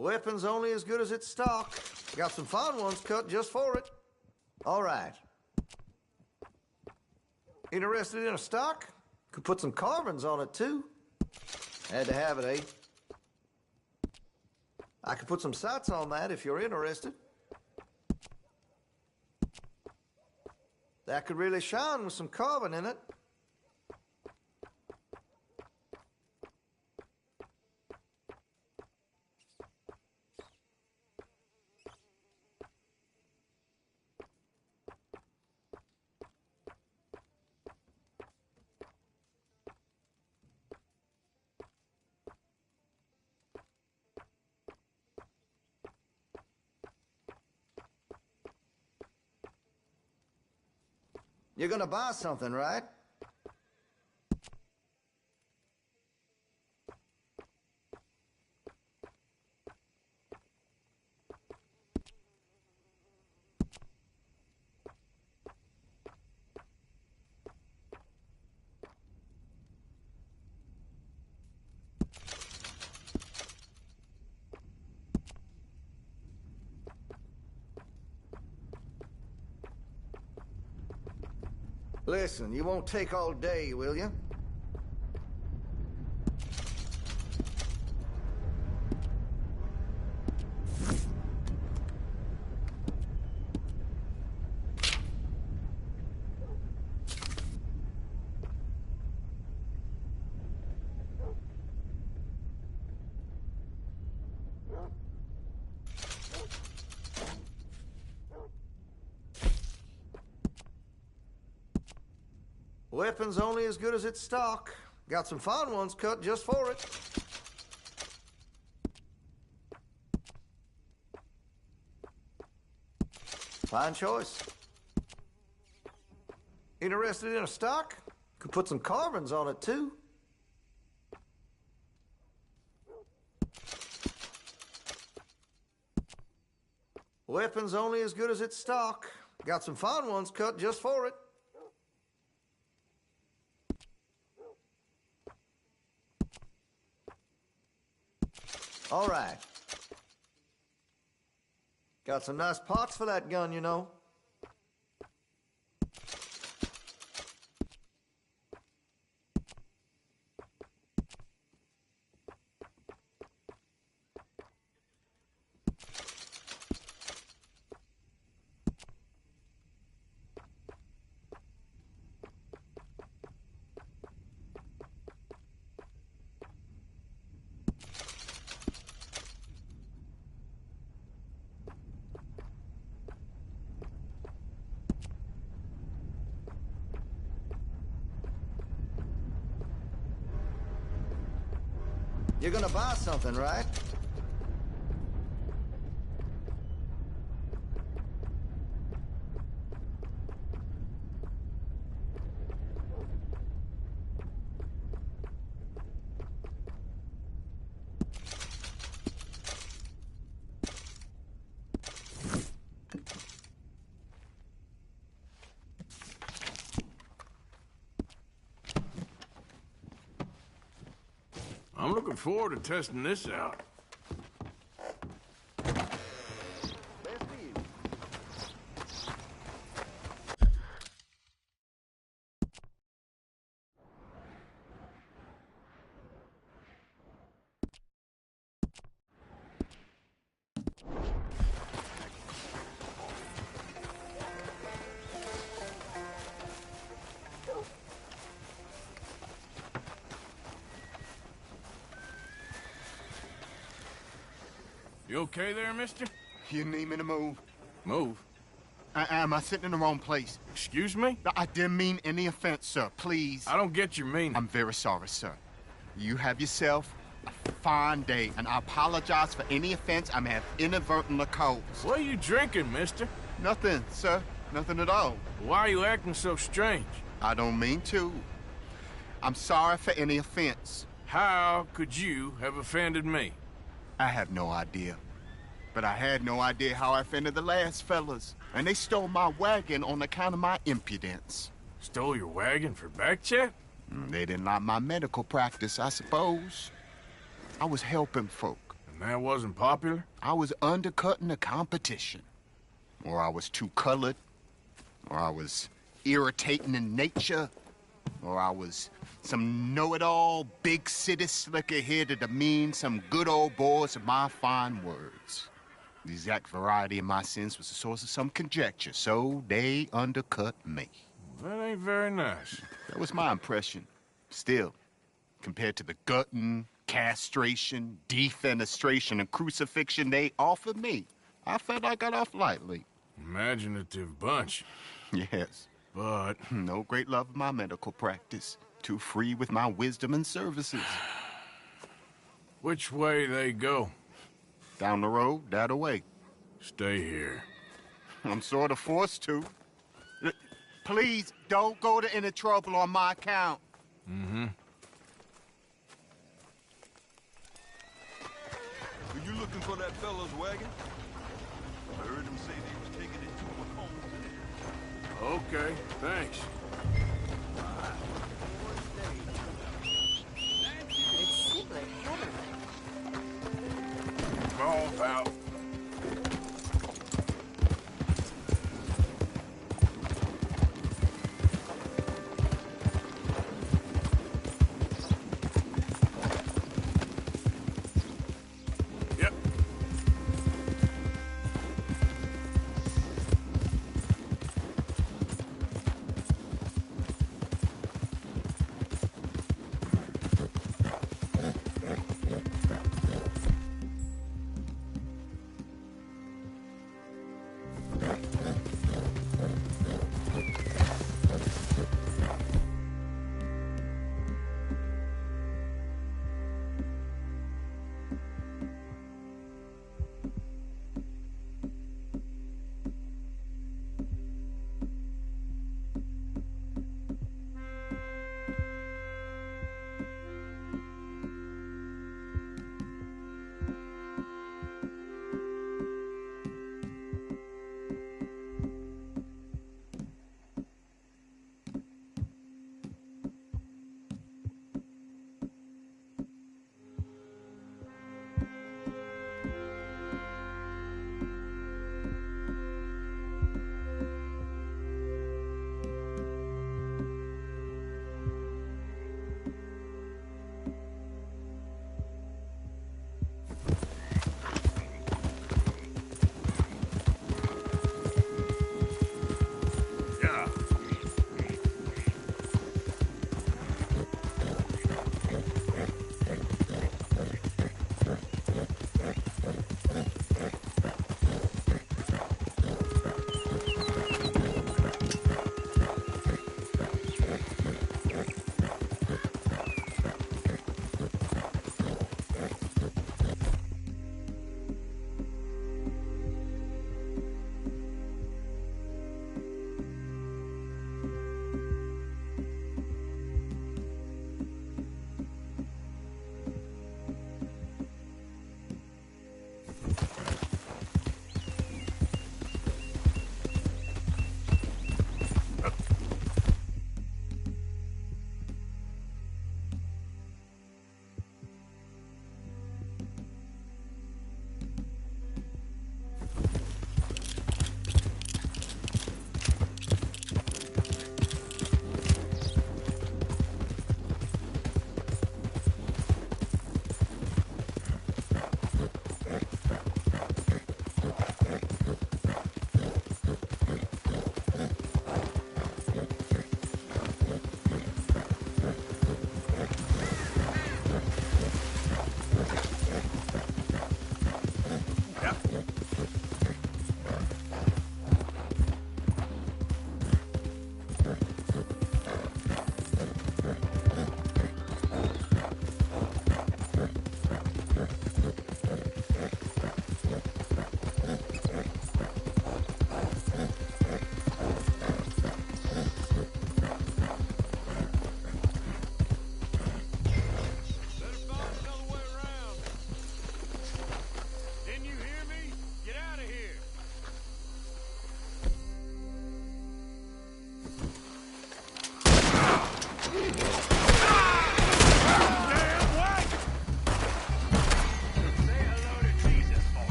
Weapon's only as good as its stock. Got some fine ones cut just for it. All right. Interested in a stock? Could put some carbons on it, too. Had to have it, eh? I could put some sights on that if you're interested. That could really shine with some carbon in it. You're gonna buy something, right? Listen, you won't take all day, will you? Weapon's only as good as its stock. Got some fine ones cut just for it. Fine choice. Interested in a stock? Could put some carbons on it, too. Weapon's only as good as its stock. Got some fine ones cut just for it. All right. Got some nice parts for that gun, you know. You're gonna buy something, right? I'm looking forward to testing this out. You okay there, mister? You need me to move? Move? Am I sitting in the wrong place? Excuse me? I didn't mean any offense, sir. Please. I don't get your meaning. I'm very sorry, sir. You have yourself a fine day, and I apologize for any offense I may have inadvertently caused. What are you drinking, mister? Nothing, sir. Nothing at all. Why are you acting so strange? I don't mean to. I'm sorry for any offense. How could you have offended me? I have no idea. But I had no idea how I offended the last fellas. And they stole my wagon on account of my impudence. Stole your wagon for back check? They didn't like my medical practice, I suppose. I was helping folk. And that wasn't popular? I was undercutting the competition. Or I was too colored. Or I was irritating in nature. Or I was some know-it-all, big city slicker-head to demean some good old boys of my fine words. The exact variety of my sins was the source of some conjecture, so they undercut me. That ain't very nice. That was my impression. Still, compared to the gutting, castration, defenestration, and crucifixion they offered me, I felt I got off lightly. Imaginative bunch. Yes. But no great love of my medical practice. Too free with my wisdom and services. Which way they go? Down the road, that away. Stay here. I'm sort of forced to. Please, don't go to any trouble on my account. Mm-hmm. Are you looking for that fellow's wagon? I heard him say they was taking it to McCombs in here. Okay, thanks. It's simply heavenly. All out. Yep.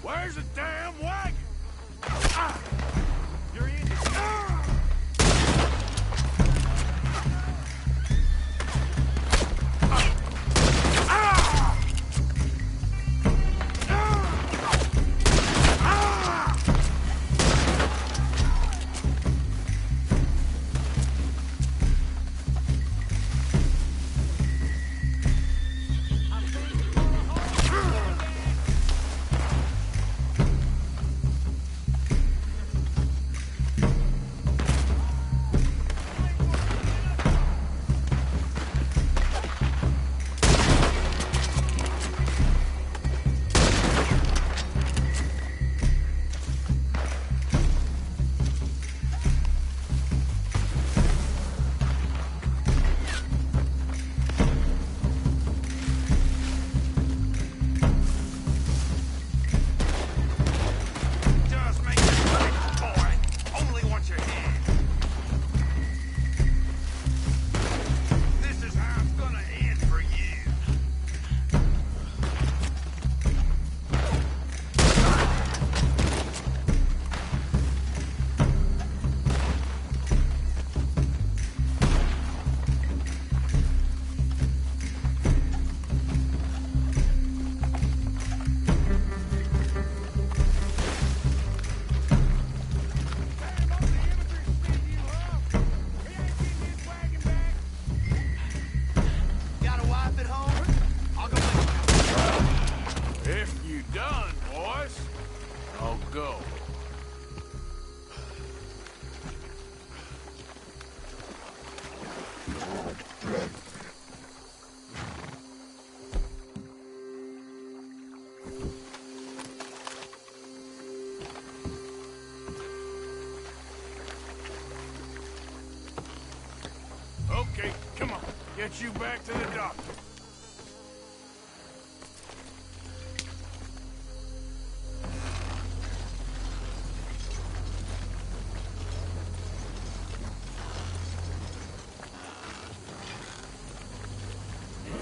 Where's the damn wagon? Ah! You're in. Ah! Go. Okay, come on. Get you back to the doctor.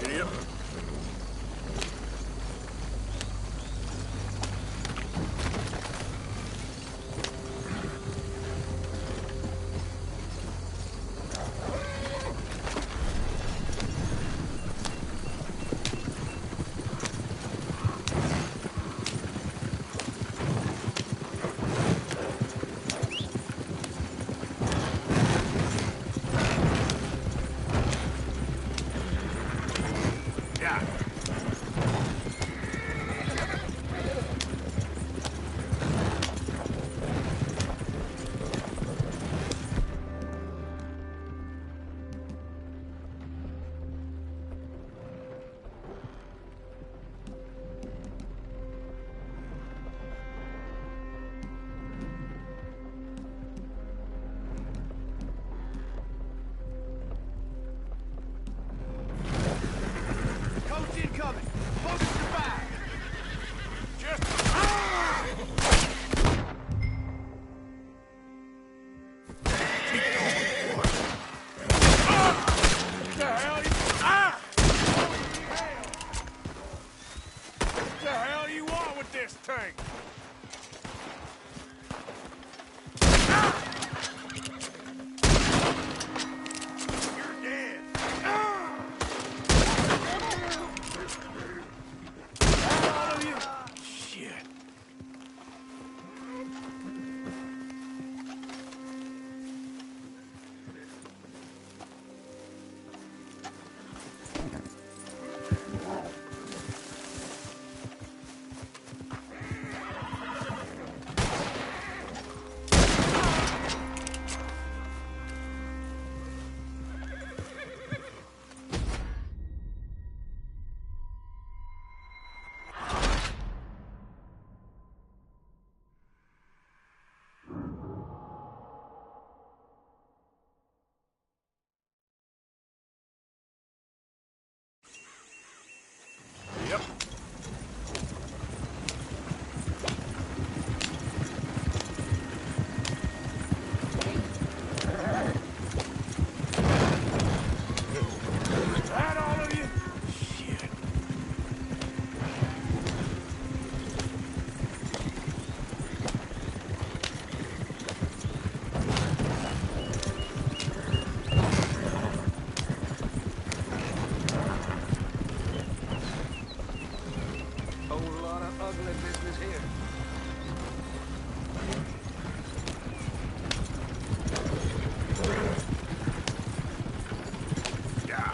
Yep. Incoming! Focus your back! What the hell you want with this thing? You're dead. All of you. Shit. Yep. That all of you? Shit. Whole lot of ugly business here. Yeah.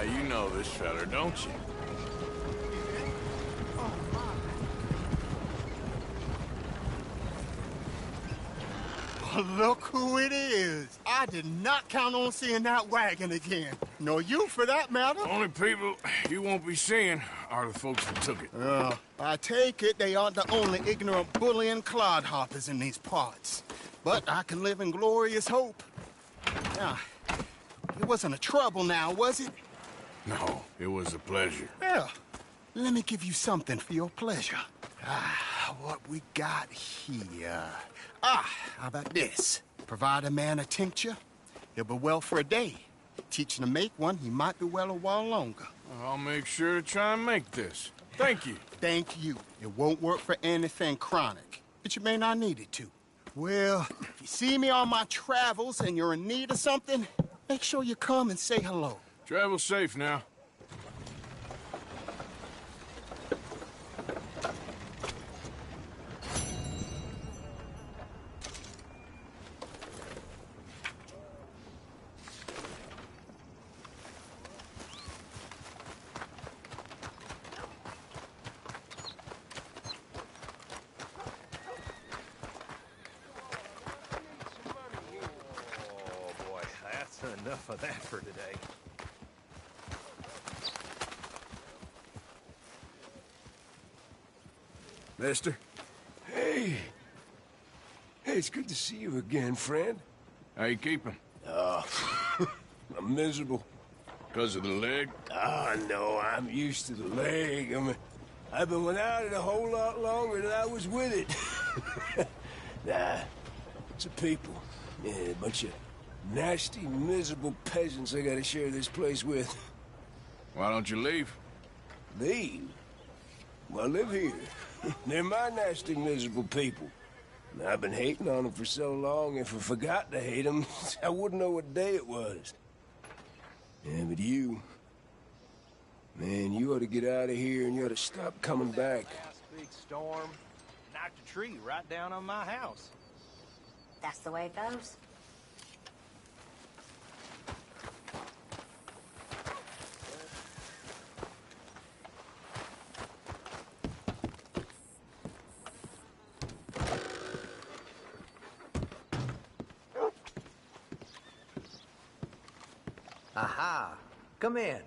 You know this feller, don't you? Look who it is. I did not count on seeing that wagon again. Nor you, for that matter. Only people you won't be seeing are the folks that took it. I take it they aren't the only ignorant bullying clodhoppers in these parts. But I can live in glorious hope. Now, it wasn't a trouble now, was it? No, it was a pleasure. Well, let me give you something for your pleasure. what we got here? Ah, how about this? Provide a man a tincture, he'll be well for a day. Teach him to make one, he might be well a while longer. I'll make sure to try and make this. Thank you. Thank you. It won't work for anything chronic, but you may not need it to. Well, if you see me on my travels and you're in need of something, make sure you come and say hello. Travel safe now. Enough of that for today. Mister? Hey. Hey, it's good to see you again, friend. How you keeping? I'm miserable. Because of the leg? Ah, no, I'm used to the leg. I've been without it a whole lot longer than I was with it. Nah, it's a people. Yeah, a bunch of nasty, miserable peasants I gotta share this place with. Why don't you leave? Leave? Well, I live here. They're my nasty, miserable people. And I've been hating on them for so long, if I forgot to hate them, I wouldn't know what day it was. Yeah, but you... Man, you ought to get out of here and you ought to stop coming back. Last big storm knocked a tree right down on my house. That's the way it goes. Aha! Come in.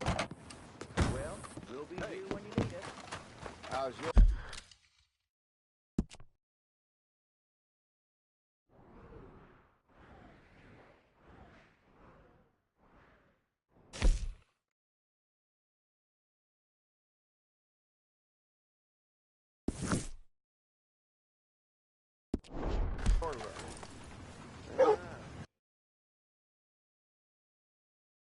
Well, we'll be here when you need us. How's your...